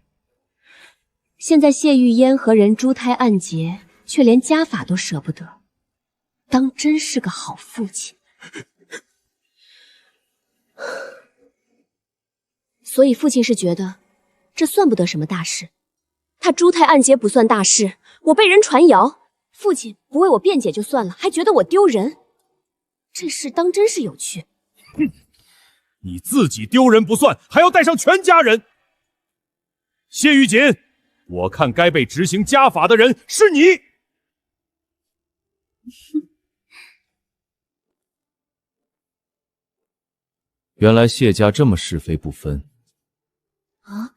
现在谢玉嫣和人珠胎暗结，却连家法都舍不得，当真是个好父亲。所以父亲是觉得这算不得什么大事，他珠胎暗结不算大事，我被人传谣，父亲不为我辩解就算了，还觉得我丢人，这事当真是有趣。哼，你自己丢人不算，还要带上全家人。谢玉锦，我看该被执行家法的人是你。原来谢家这么是非不分啊！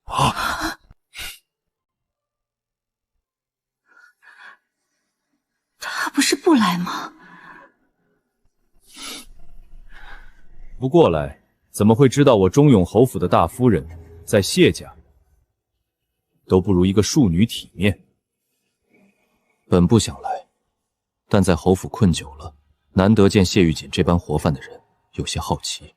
啊！他不是不来吗？不过来，怎么会知道我忠永侯府的大夫人在谢家都不如一个庶女体面？本不想来，但在侯府困久了，难得见谢玉锦这般活泛的人，有些好奇，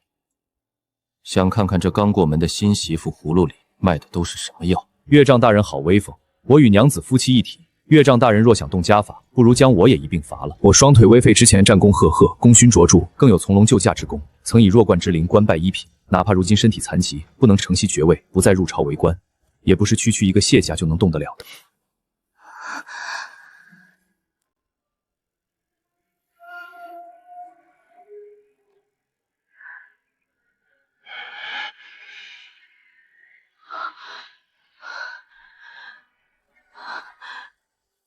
想看看这刚过门的新媳妇葫芦里卖的都是什么药。岳丈大人好威风，我与娘子夫妻一体，岳丈大人若想动家法，不如将我也一并罚了。我双腿微废之前战功赫赫，功勋卓著，更有从龙救驾之功，曾以弱冠之龄官拜一品，哪怕如今身体残疾，不能承袭爵位，不再入朝为官，也不是区区一个谢家就能动得了的。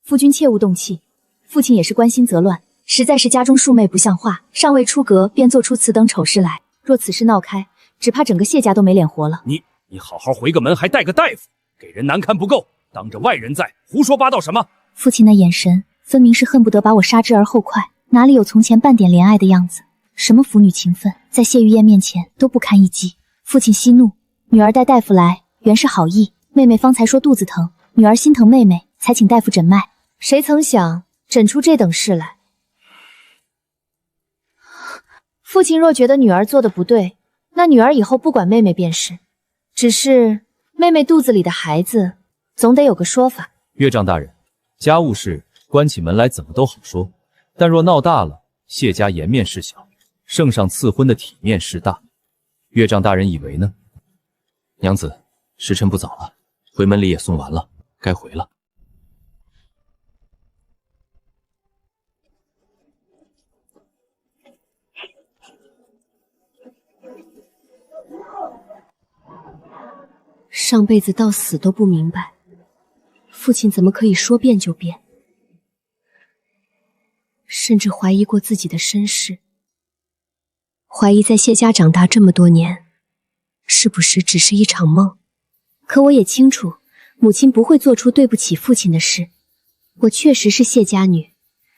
夫君切勿动气，父亲也是关心则乱，实在是家中庶妹不像话，尚未出阁便做出此等丑事来。若此事闹开，只怕整个谢家都没脸活了。你好好回个门，还带个大夫，给人难看不够，当着外人在胡说八道什么？父亲那眼神分明是恨不得把我杀之而后快，哪里有从前半点怜爱的样子？什么腐女情分，在谢玉嫣面前都不堪一击。父亲息怒，女儿带大夫来，原是好意。妹妹方才说肚子疼，女儿心疼妹妹，才请大夫诊脉。谁曾想诊出这等事来。父亲若觉得女儿做的不对，那女儿以后不管妹妹便是。只是妹妹肚子里的孩子，总得有个说法。岳丈大人，家务事关起门来怎么都好说，但若闹大了，谢家颜面事小，圣上赐婚的体面事大。岳丈大人以为呢？娘子，时辰不早了，回门礼也送完了，该回了。上辈子到死都不明白，父亲怎么可以说变就变，甚至怀疑过自己的身世，怀疑在谢家长大这么多年，是不是只是一场梦？可我也清楚，母亲不会做出对不起父亲的事。我确实是谢家女，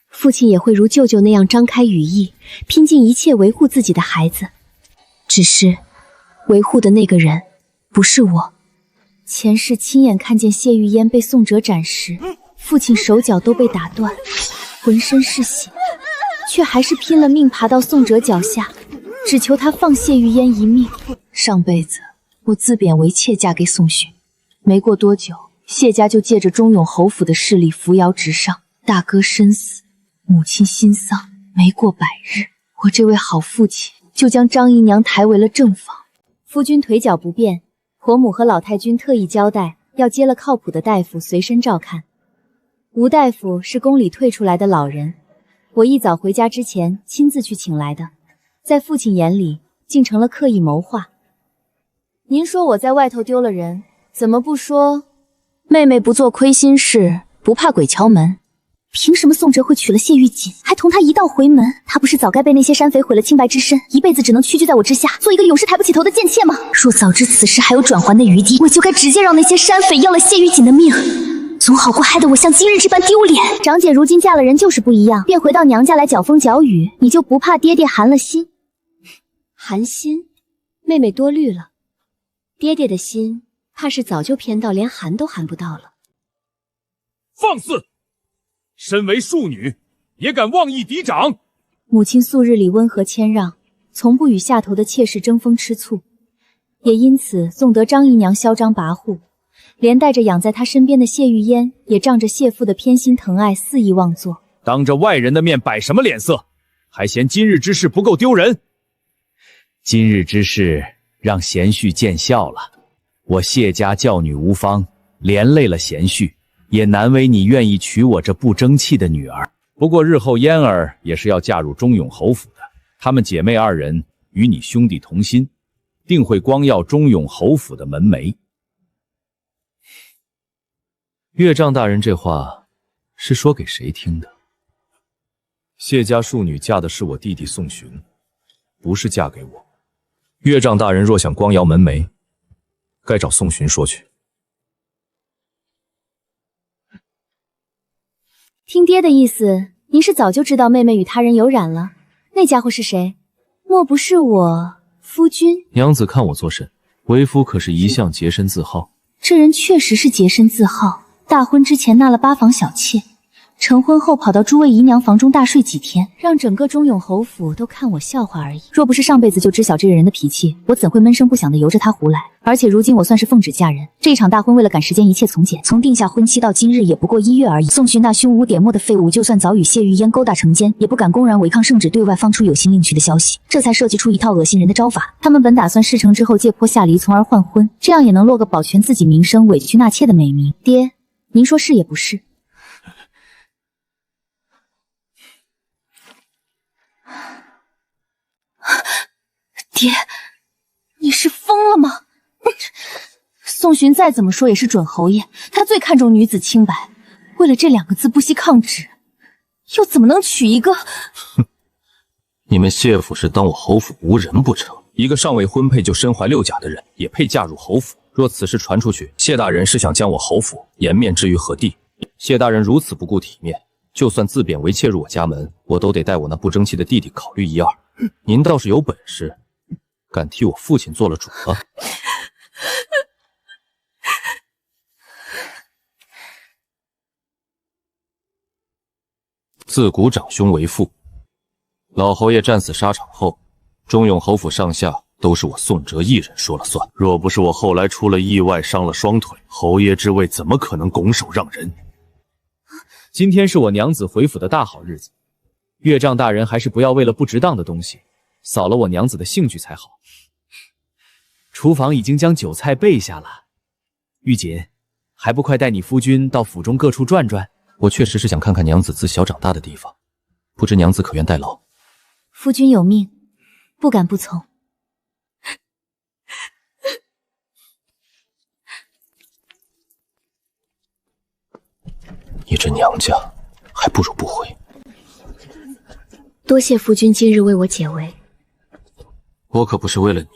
父亲也会如舅舅那样张开羽翼，拼尽一切维护自己的孩子。只是维护的那个人不是我。前世亲眼看见谢玉嫣被宋哲斩时，父亲手脚都被打断，浑身是血，却还是拼了命爬到宋哲脚下，只求他放谢玉嫣一命。上辈子我自贬为妾嫁给宋勋，没过多久，谢家就借着忠永侯府的势力扶摇直上，大哥身死，母亲心丧，没过百日，我这位好父亲就将张姨娘抬为了正房。夫君腿脚不便，婆母和老太君特意交代，要接了靠谱的大夫随身照看。吴大夫是宫里退出来的老人，我一早回家之前亲自去请来的，在父亲眼里竟成了刻意谋划。您说我在外头丢了人，怎么不说妹妹不做亏心事，不怕鬼敲门？凭什么宋哲会娶了谢玉锦，还同他一道回门？他不是早该被那些山匪毁了清白之身，一辈子只能屈居在我之下，做一个永世抬不起头的贱妾吗？若早知此事还有转圜的余地，我就该直接让那些山匪要了谢玉锦的命，总好过害得我像今日这般丢脸。长姐如今嫁了人就是不一样，便回到娘家来搅风搅雨，你就不怕爹爹寒了心？寒心？妹妹多虑了，爹爹的心怕是早就偏到连寒都寒不到了。放肆！身为庶女，也敢妄议嫡长！母亲素日里温和谦让，从不与下头的妾室争风吃醋，也因此纵得张姨娘嚣张跋扈，连带着养在她身边的谢玉嫣也仗着谢父的偏心疼爱肆意妄作。当着外人的面摆什么脸色？还嫌今日之事不够丢人？今日之事让贤婿见笑了，我谢家教女无方，连累了贤婿，也难为你愿意娶我这不争气的女儿。不过日后嫣儿也是要嫁入忠永侯府的，她们姐妹二人与你兄弟同心，定会光耀忠永侯府的门楣。岳丈大人这话是说给谁听的？谢家庶女嫁的是我弟弟宋寻，不是嫁给我。岳丈大人若想光耀门楣，该找宋寻说去。听爹的意思，您是早就知道妹妹与他人有染了？那家伙是谁？莫不是我夫君？娘子看我作甚？为夫可是一向洁身自好。这人确实是洁身自好，大婚之前纳了8房小妾，成婚后跑到诸位姨娘房中大睡几天，让整个忠永侯府都看我笑话而已。若不是上辈子就知晓这个人的脾气，我怎会闷声不响的由着他胡来？而且如今我算是奉旨嫁人，这一场大婚为了赶时间一切从简，从定下婚期到今日也不过1月而已。宋寻那胸无点墨的废物，就算早与谢玉嫣勾搭成奸，也不敢公然违抗圣旨对外放出有心另娶的消息，这才设计出一套恶心人的招法。他们本打算事成之后借坡下离，从而换婚，这样也能落个保全自己名声、委屈纳妾的美名。爹，您说是也不是？爹，你是疯了吗？宋寻再怎么说也是准侯爷，他最看重女子清白，为了这2个字不惜抗旨，又怎么能娶一个……你们谢府是当我侯府无人不成？一个尚未婚配就身怀6甲的人，也配嫁入侯府？若此事传出去，谢大人是想将我侯府颜面置于何地？谢大人如此不顾体面，就算自贬为妾入我家门，我都得带我那不争气的弟弟考虑1、2。您倒是有本事，敢替我父亲做了主了？自古长兄为父，老侯爷战死沙场后，忠永侯府上下都是我宋哲一人说了算。若不是我后来出了意外伤了双腿，侯爷之位怎么可能拱手让人？今天是我娘子回府的大好日子，岳丈大人还是不要为了不值当的东西扫了我娘子的兴趣才好。厨房已经将酒菜备下了，玉锦，还不快带你夫君到府中各处转转？我确实是想看看娘子自小长大的地方，不知娘子可愿代劳？夫君有命，不敢不从。你这娘家还不如不回。多谢夫君今日为我解围。我可不是为了你。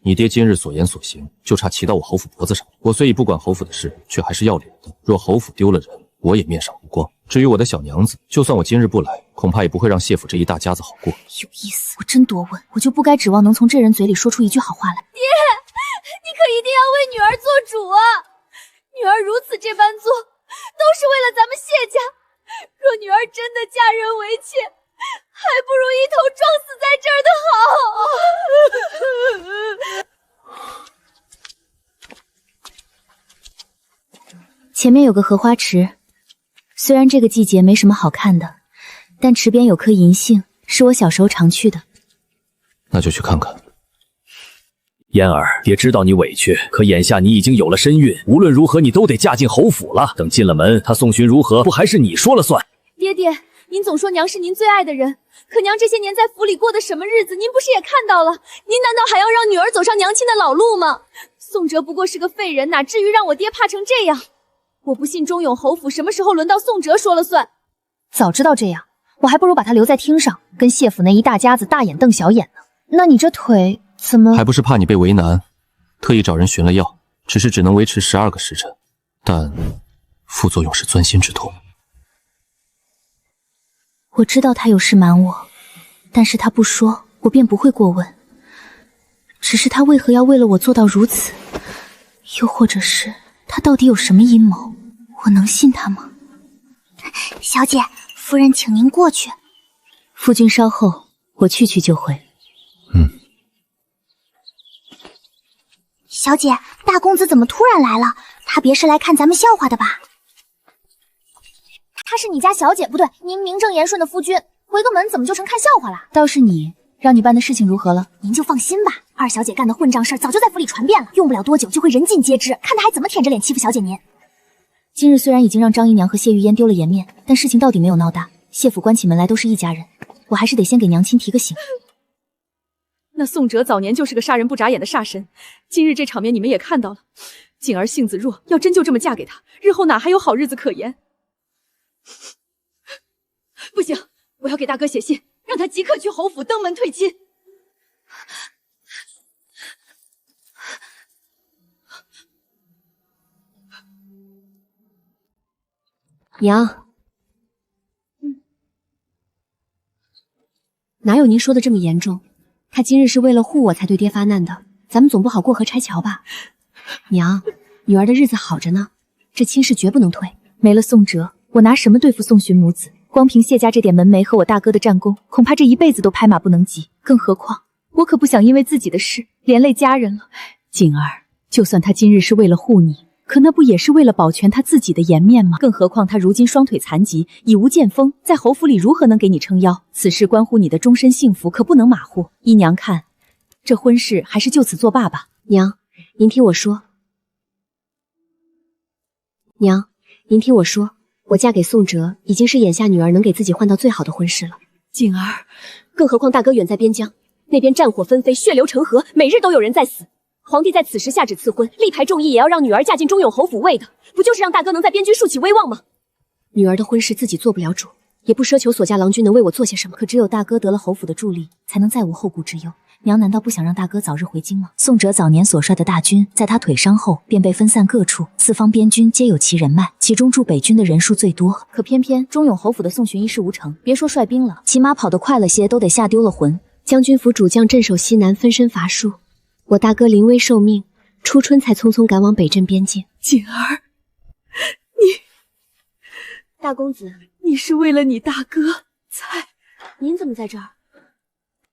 你爹今日所言所行，就差骑到我侯府脖子上。我虽已不管侯府的事，却还是要脸的。若侯府丢了人，我也面上无光。至于我的小娘子，就算我今日不来，恐怕也不会让谢府这一大家子好过。有意思，我真多问，我就不该指望能从这人嘴里说出一句好话来。爹，你可一定要为女儿做主啊！女儿如此这般做，都是为了咱们谢家。若女儿真的嫁人为妾，还不如一头撞死在这儿的好。前面有个荷花池，虽然这个季节没什么好看的，但池边有棵银杏，是我小时候常去的。那就去看看。嫣儿，爹知道你委屈，可眼下你已经有了身孕，无论如何你都得嫁进侯府了。等进了门，他宋寻如何，不还是你说了算？爹爹，您总说娘是您最爱的人，可娘这些年在府里过的什么日子，您不是也看到了？您难道还要让女儿走上娘亲的老路吗？宋哲不过是个废人，哪至于让我爹怕成这样？我不信中永侯府什么时候轮到宋哲说了算。早知道这样，我还不如把他留在厅上，跟谢府那一大家子大眼瞪小眼呢。那你这腿怎么……还不是怕你被为难，特意找人寻了药，只能维持12个时辰，但副作用是钻心之痛。我知道他有事瞒我，但是他不说，我便不会过问。只是他为何要为了我做到如此？又或者是他到底有什么阴谋？我能信他吗？小姐，夫人请您过去。夫君稍后，我去就回。小姐，大公子怎么突然来了？他别是来看咱们笑话的吧？她是你家小姐，不对，您名正言顺的夫君，回个门怎么就成看笑话了？倒是你，让你办的事情如何了？您就放心吧，二小姐干的混账事儿早就在府里传遍了，用不了多久就会人尽皆知，看她还怎么舔着脸欺负小姐您。今日虽然已经让张姨娘和谢玉嫣丢了颜面，但事情到底没有闹大，谢府关起门来都是一家人，我还是得先给娘亲提个醒。那宋哲早年就是个杀人不眨眼的煞神，今日这场面你们也看到了。锦儿性子弱，要真就这么嫁给他，日后哪还有好日子可言？不行，我要给大哥写信，让他即刻去侯府登门退亲。娘，哪有您说的这么严重？他今日是为了护我才对爹发难的，咱们总不好过河拆桥吧？娘，女儿的日子好着呢，这亲事绝不能退。没了宋哲，我拿什么对付宋寻母子？光凭谢家这点门楣和我大哥的战功，恐怕这一辈子都拍马不能及。更何况，我可不想因为自己的事连累家人了。锦儿，就算他今日是为了护你，可那不也是为了保全他自己的颜面吗？更何况他如今双腿残疾，已无剑锋，在侯府里如何能给你撑腰？此事关乎你的终身幸福，可不能马虎。依娘看，这婚事还是就此作罢吧。娘，您听我说。娘，您听我说，我嫁给宋哲已经是眼下女儿能给自己换到最好的婚事了。锦儿，更何况大哥远在边疆，那边战火纷飞，血流成河，每日都有人在死。皇帝在此时下旨赐婚，力排众议也要让女儿嫁进中永侯府，为的不就是让大哥能在边军竖起威望吗？女儿的婚事自己做不了主，也不奢求索家郎君能为我做些什么。可只有大哥得了侯府的助力，才能再无后顾之忧。娘难道不想让大哥早日回京吗？宋哲早年所率的大军，在他腿伤后便被分散各处，四方边军皆有其人脉，其中驻北军的人数最多。可偏偏中永侯府的宋寻一事无成，别说率兵了，骑马跑得快了些，都得吓丢了魂。将军府主将镇守西南，分身乏术。我大哥临危受命，初春才匆匆赶往北镇边境。锦儿，大公子，你是为了你大哥才……您怎么在这儿？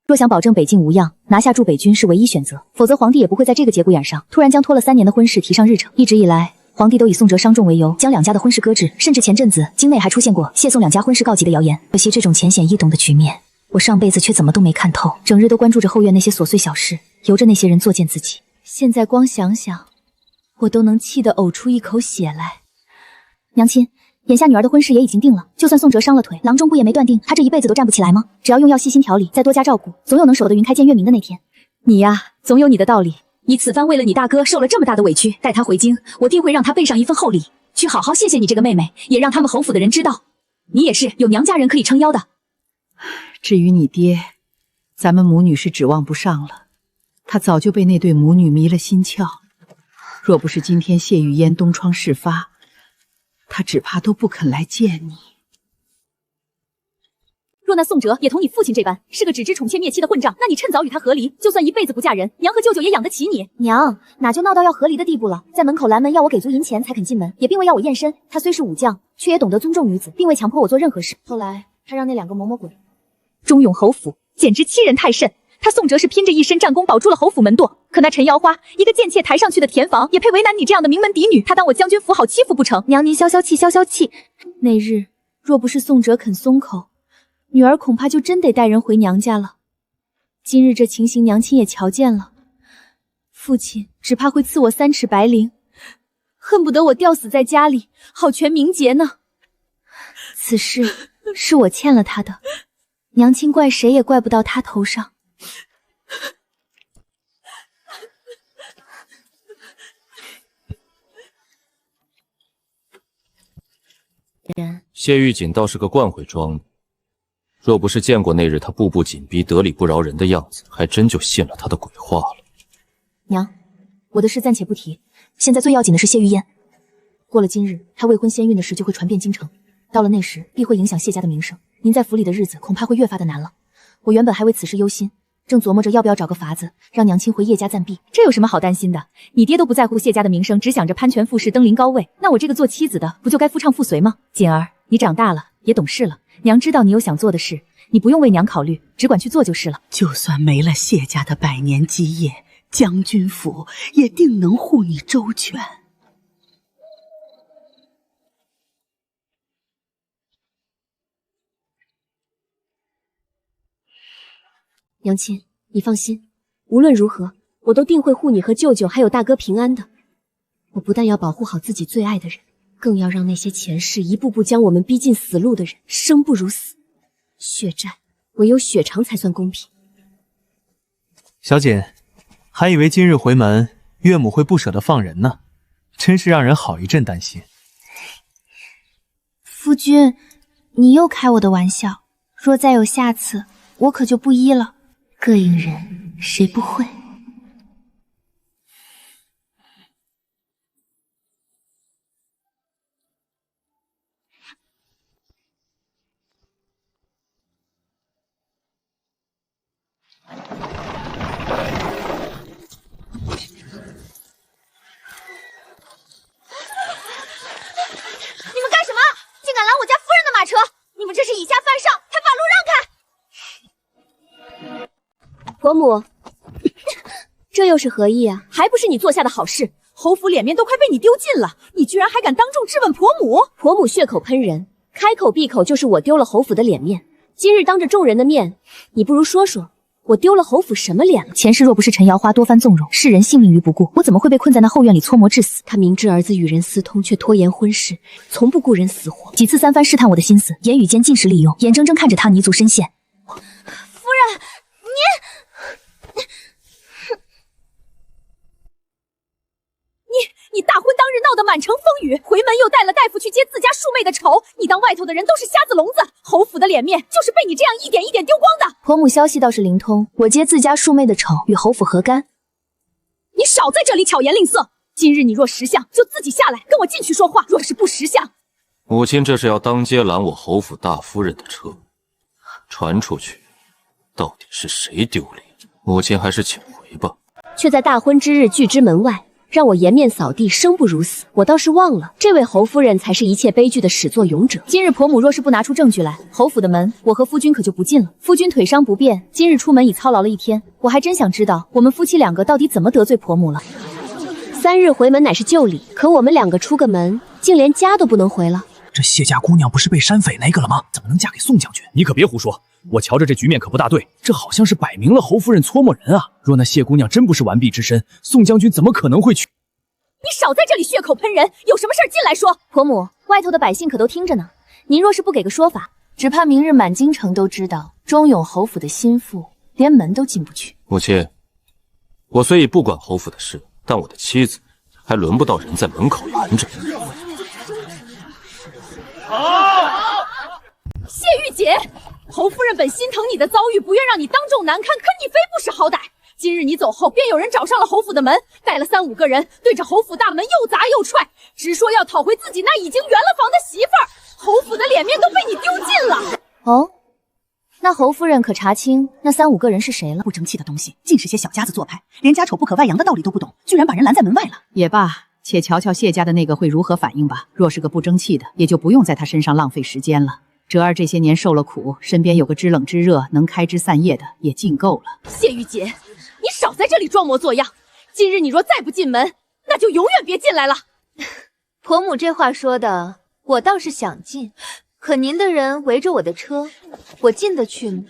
若想保证北境无恙，拿下驻北军是唯一选择，否则皇帝也不会在这个节骨眼上突然将拖了3年的婚事提上日程。一直以来，皇帝都以宋哲伤重为由，将两家的婚事搁置，甚至前阵子京内还出现过谢宋两家婚事告急的谣言。可惜这种浅显易懂的局面，我上辈子却怎么都没看透，整日都关注着后院那些琐碎小事，由着那些人作践自己。现在光想想，我都能气得呕出一口血来。娘亲，眼下女儿的婚事也已经定了，就算宋哲伤了腿，郎中不也没断定他这一辈子都站不起来吗？只要用药细心调理，再多加照顾，总有能守得云开见月明的那天。你呀，总有你的道理。你此番为了你大哥受了这么大的委屈，待他回京，我定会让他备上一份厚礼，去好好谢谢你这个妹妹，也让他们侯府的人知道，你也是有娘家人可以撑腰的。至于你爹，咱们母女是指望不上了，他早就被那对母女迷了心窍。若不是今天谢玉嫣东窗事发，他只怕都不肯来见你。若那宋哲也同你父亲这般，是个只知宠妾灭妻的混账，那你趁早与他和离，就算一辈子不嫁人，娘和舅舅也养得起你。娘，哪就闹到要和离的地步了？在门口拦门要我给足银钱才肯进门，也并未要我验身。他虽是武将，却也懂得尊重女子，并未强迫我做任何事。后来他让那2个嬷嬷滚。中永侯府简直欺人太甚，他宋哲是拼着一身战功保住了侯府门垛，可那陈瑶花一个贱妾抬上去的田房，也配为难你这样的名门嫡女？他当我将军府好欺负不成？娘您消消气，消消气。那日若不是宋哲肯松口，女儿恐怕就真得带人回娘家了。今日这情形，娘亲也瞧见了，父亲只怕会赐我3尺白绫，恨不得我吊死在家里，好全名节呢。此事是我欠了他的，娘亲怪谁也怪不到他头上。谢玉锦倒是个惯会装的，若不是见过那日他步步紧逼、得理不饶人的样子，还真就信了他的鬼话了。娘，我的事暂且不提，现在最要紧的是谢玉嫣。过了今日，她未婚先孕的事就会传遍京城，到了那时必会影响谢家的名声，您在府里的日子恐怕会越发的难了。我原本还为此事忧心，正琢磨着要不要找个法子让娘亲回叶家暂避。这有什么好担心的？你爹都不在乎谢家的名声，只想着攀权附势登临高位，那我这个做妻子的不就该夫唱妇随吗？锦儿，你长大了，也懂事了，娘知道你有想做的事，你不用为娘考虑，只管去做就是了。就算没了谢家的百年基业，将军府也定能护你周全。娘亲，你放心，无论如何，我都定会护你和舅舅还有大哥平安的。我不但要保护好自己最爱的人，更要让那些前世一步步将我们逼进死路的人生不如死。血债唯有血偿才算公平。小姐，还以为今日回门，岳母会不舍得放人呢，真是让人好一阵担心。夫君，你又开我的玩笑，若再有下次，我可就不依了。膈应人，谁不会？你们干什么？竟敢拦我家夫人的马车！你们这是以下犯上，还把路让开！婆母，这又是何意啊？还不是你做下的好事！侯府脸面都快被你丢尽了，你居然还敢当众质问婆母！婆母血口喷人，开口闭口就是我丢了侯府的脸面。今日当着众人的面，你不如说说，我丢了侯府什么脸了？前世若不是陈瑶花多番纵容，视人性命于不顾，我怎么会被困在那后院里搓磨致死？他明知儿子与人私通，却拖延婚事，从不顾人死活，几次三番试探我的心思，言语间尽是利用，眼睁睁看着他泥足深陷。夫人，你大婚当日闹得满城风雨，回门又带了大夫去接自家庶妹的仇，你当外头的人都是瞎子聋子？侯府的脸面就是被你这样一点一点丢光的。婆母消息倒是灵通，我接自家庶妹的仇与侯府何干？你少在这里巧言令色！今日你若识相，就自己下来跟我进去说话；若是不识相，母亲这是要当街拦我侯府大夫人的车，传出去，到底是谁丢脸？母亲还是请回吧。却在大婚之日拒之门外，让我颜面扫地，生不如死。我倒是忘了，这位侯夫人才是一切悲剧的始作俑者。今日婆母若是不拿出证据来，侯府的门我和夫君可就不进了。夫君腿伤不便，今日出门已操劳了一天，我还真想知道我们夫妻两个到底怎么得罪婆母了。3日回门乃是旧礼，可我们两个出个门，竟连家都不能回了。这谢家姑娘不是被山匪那个了吗？怎么能嫁给宋将军？你可别胡说，我瞧着这局面可不大对，这好像是摆明了侯夫人搓磨人啊！若那谢姑娘真不是完璧之身，宋将军怎么可能会娶？你少在这里血口喷人，有什么事儿进来说。婆母，外头的百姓可都听着呢，您若是不给个说法，只怕明日满京城都知道忠勇侯府的心腹连门都进不去。母亲，我虽已不管侯府的事，但我的妻子还轮不到人在门口拦着。谢玉姐，侯夫人本心疼你的遭遇，不愿让你当众难堪，可你非不识好歹。今日你走后，便有人找上了侯府的门，带了3、5个人，对着侯府大门又砸又踹，直说要讨回自己那已经圆了房的媳妇儿。侯府的脸面都被你丢尽了。哦，那侯夫人可查清那3、5个人是谁了？不争气的东西，尽是些小家子做派，连家丑不可外扬的道理都不懂，居然把人拦在门外了。也罢，且瞧瞧谢家的那个会如何反应吧。若是个不争气的，也就不用在他身上浪费时间了。哲儿这些年受了苦，身边有个知冷知热、能开枝散叶的，也尽够了。谢玉姐，你少在这里装模作样。今日你若再不进门，那就永远别进来了。婆母这话说的，我倒是想进，可您的人围着我的车，我进得去吗？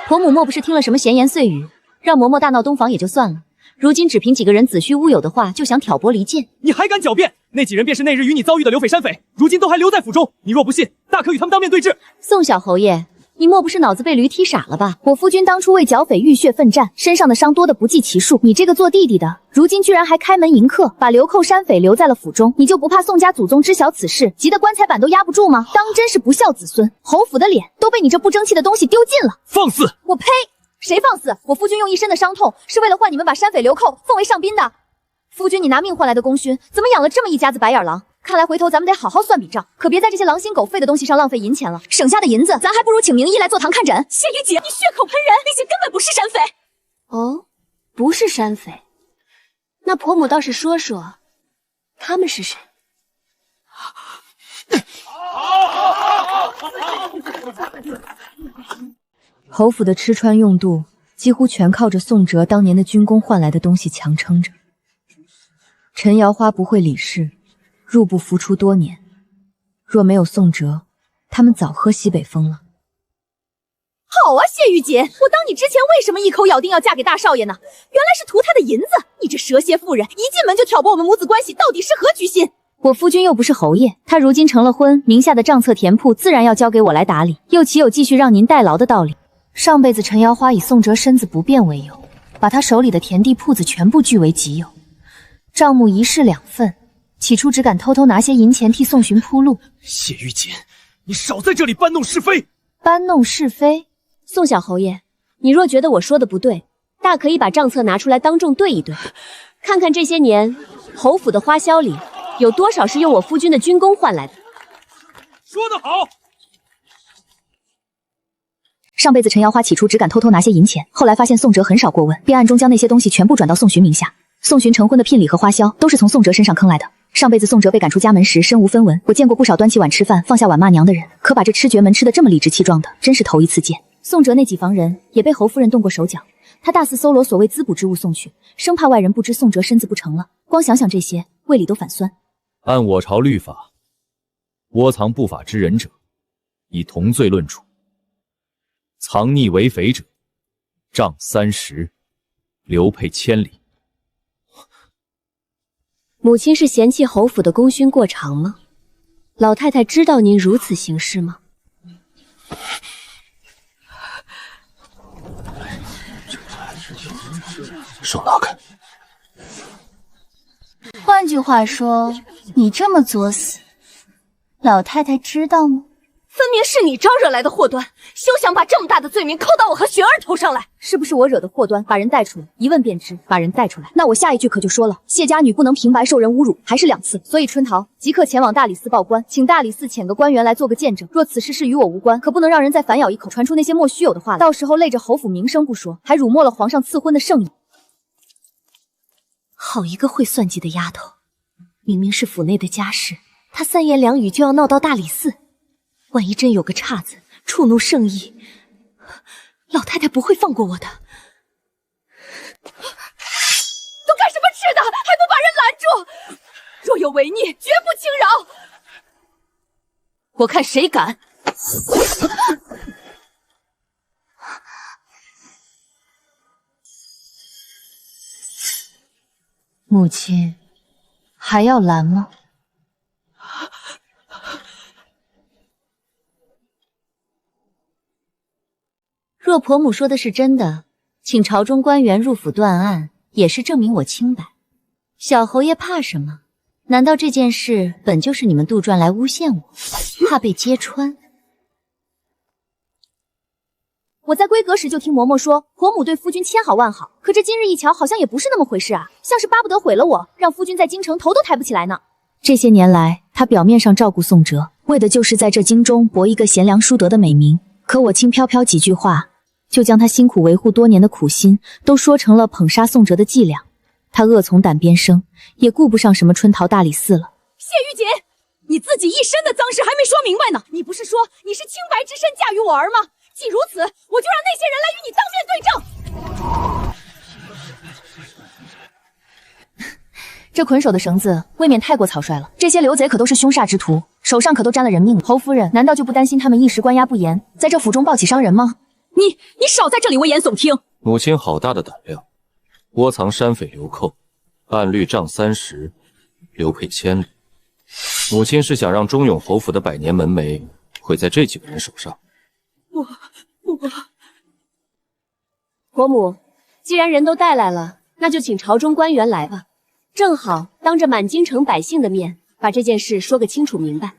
婆母莫不是听了什么闲言碎语，让嬷嬷大闹东房也就算了，如今只凭几个人子虚乌有的话，就想挑拨离间？你还敢狡辩？那几人便是那日与你遭遇的流匪山匪，如今都还留在府中。你若不信，大可与他们当面对质。宋小侯爷，你莫不是脑子被驴踢傻了吧？我夫君当初为剿匪浴血奋战，身上的伤多得不计其数。你这个做弟弟的，如今居然还开门迎客，把流寇山匪留在了府中，你就不怕宋家祖宗知晓此事，急得棺材板都压不住吗？当真是不孝子孙！侯府的脸都被你这不争气的东西丢尽了！放肆！我呸！谁放肆？我夫君用一身的伤痛，是为了换你们把山匪流寇奉为上宾的。夫君，你拿命换来的功勋，怎么养了这么一家子白眼狼？看来回头咱们得好好算笔账，可别在这些狼心狗肺的东西上浪费银钱了。省下的银子，咱还不如请名医来坐堂看诊。谢玉姐，你血口喷人，那些根本不是山匪。哦，不是山匪，那婆母倒是说说，他们是谁？侯府的吃穿用度几乎全靠着宋哲当年的军功换来的东西强撑着。陈瑶花不会理事，入部浮出多年，若没有宋哲，他们早喝西北风了。好啊，谢玉姐，我当你之前为什么一口咬定要嫁给大少爷呢？原来是图他的银子！你这蛇蝎妇人，一进门就挑拨我们母子关系，到底是何居心？我夫君又不是侯爷，他如今成了婚，名下的账册田铺自然要交给我来打理，又岂有继续让您代劳的道理？上辈子陈瑶花以宋哲身子不便为由，把他手里的田地铺子全部据为己有，账目一式两份，起初只敢偷偷拿些银钱替宋寻铺路。谢玉锦，你少在这里搬弄是非！搬弄是非？宋小侯爷，你若觉得我说的不对，大可以把账册拿出来当众对一对，看看这些年侯府的花销里有多少是用我夫君的军功换来的。说得好！上辈子陈瑶花起初只敢偷偷拿些银钱，后来发现宋哲很少过问，便暗中将那些东西全部转到宋寻名下。宋寻成婚的聘礼和花销都是从宋哲身上坑来的。上辈子宋哲被赶出家门时身无分文，我见过不少端起碗吃饭放下碗骂娘的人，可把这吃绝门吃得这么理直气壮的，真是头一次见。宋哲那几房人也被侯夫人动过手脚，他大肆搜罗所谓滋补之物送去，生怕外人不知宋哲身子不成了。光想想这些，胃里都反酸。按我朝律法，窝藏不法之人者，以同罪论处；藏匿为匪者，杖30，流配千里。母亲是嫌弃侯府的功勋过长吗？老太太知道您如此行事吗？手拿开！换句话说，你这么作死，老太太知道吗？分明是你招惹来的祸端，休想把这么大的罪名扣到我和玄儿头上来！是不是我惹的祸端？把人带出来，一问便知。把人带出来，那我下一句可就说了：谢家女不能平白受人侮辱，还是2次。所以春桃即刻前往大理寺报官，请大理寺遣个官员来做个见证。若此事是与我无关，可不能让人再反咬一口，传出那些莫须有的话来。到时候累着侯府名声不说，还辱没了皇上赐婚的圣意。好一个会算计的丫头！明明是府内的家事，她3言2语就要闹到大理寺。万一真有个岔子，触怒圣意，老太太不会放过我的。都干什么吃的，还不把人拦住？若有违逆，绝不轻饶！我看谁敢！母亲，还要拦吗？若婆母说的是真的，请朝中官员入府断案，也是证明我清白。小侯爷怕什么？难道这件事本就是你们杜撰来诬陷我，怕被揭穿？我在闺阁时就听嬷嬷说，婆母对夫君千好万好，可这今日一瞧，好像也不是那么回事啊，像是巴不得毁了我，让夫君在京城头都抬不起来呢。这些年来，她表面上照顾宋哲，为的就是在这京中博一个贤良淑德的美名。可我轻飘飘几句话，就将他辛苦维护多年的苦心都说成了捧杀宋哲的伎俩。他恶从胆边生，也顾不上什么春桃大理寺了。谢玉锦，你自己一身的脏事还没说明白呢！你不是说你是清白之身嫁于我儿吗？既如此，我就让那些人来与你当面对证。这捆手的绳子未免太过草率了，这些流贼可都是凶煞之徒，手上可都沾了人命。侯夫人难道就不担心他们一时关押不严，在这府中暴起伤人吗？你少在这里危言耸听！母亲好大的胆量，窝藏山匪流寇，按律杖30，流配千里。母亲是想让忠永侯府的百年门楣毁在这几个人手上。我国母，既然人都带来了，那就请朝中官员来吧，正好当着满京城百姓的面，把这件事说个清楚明白。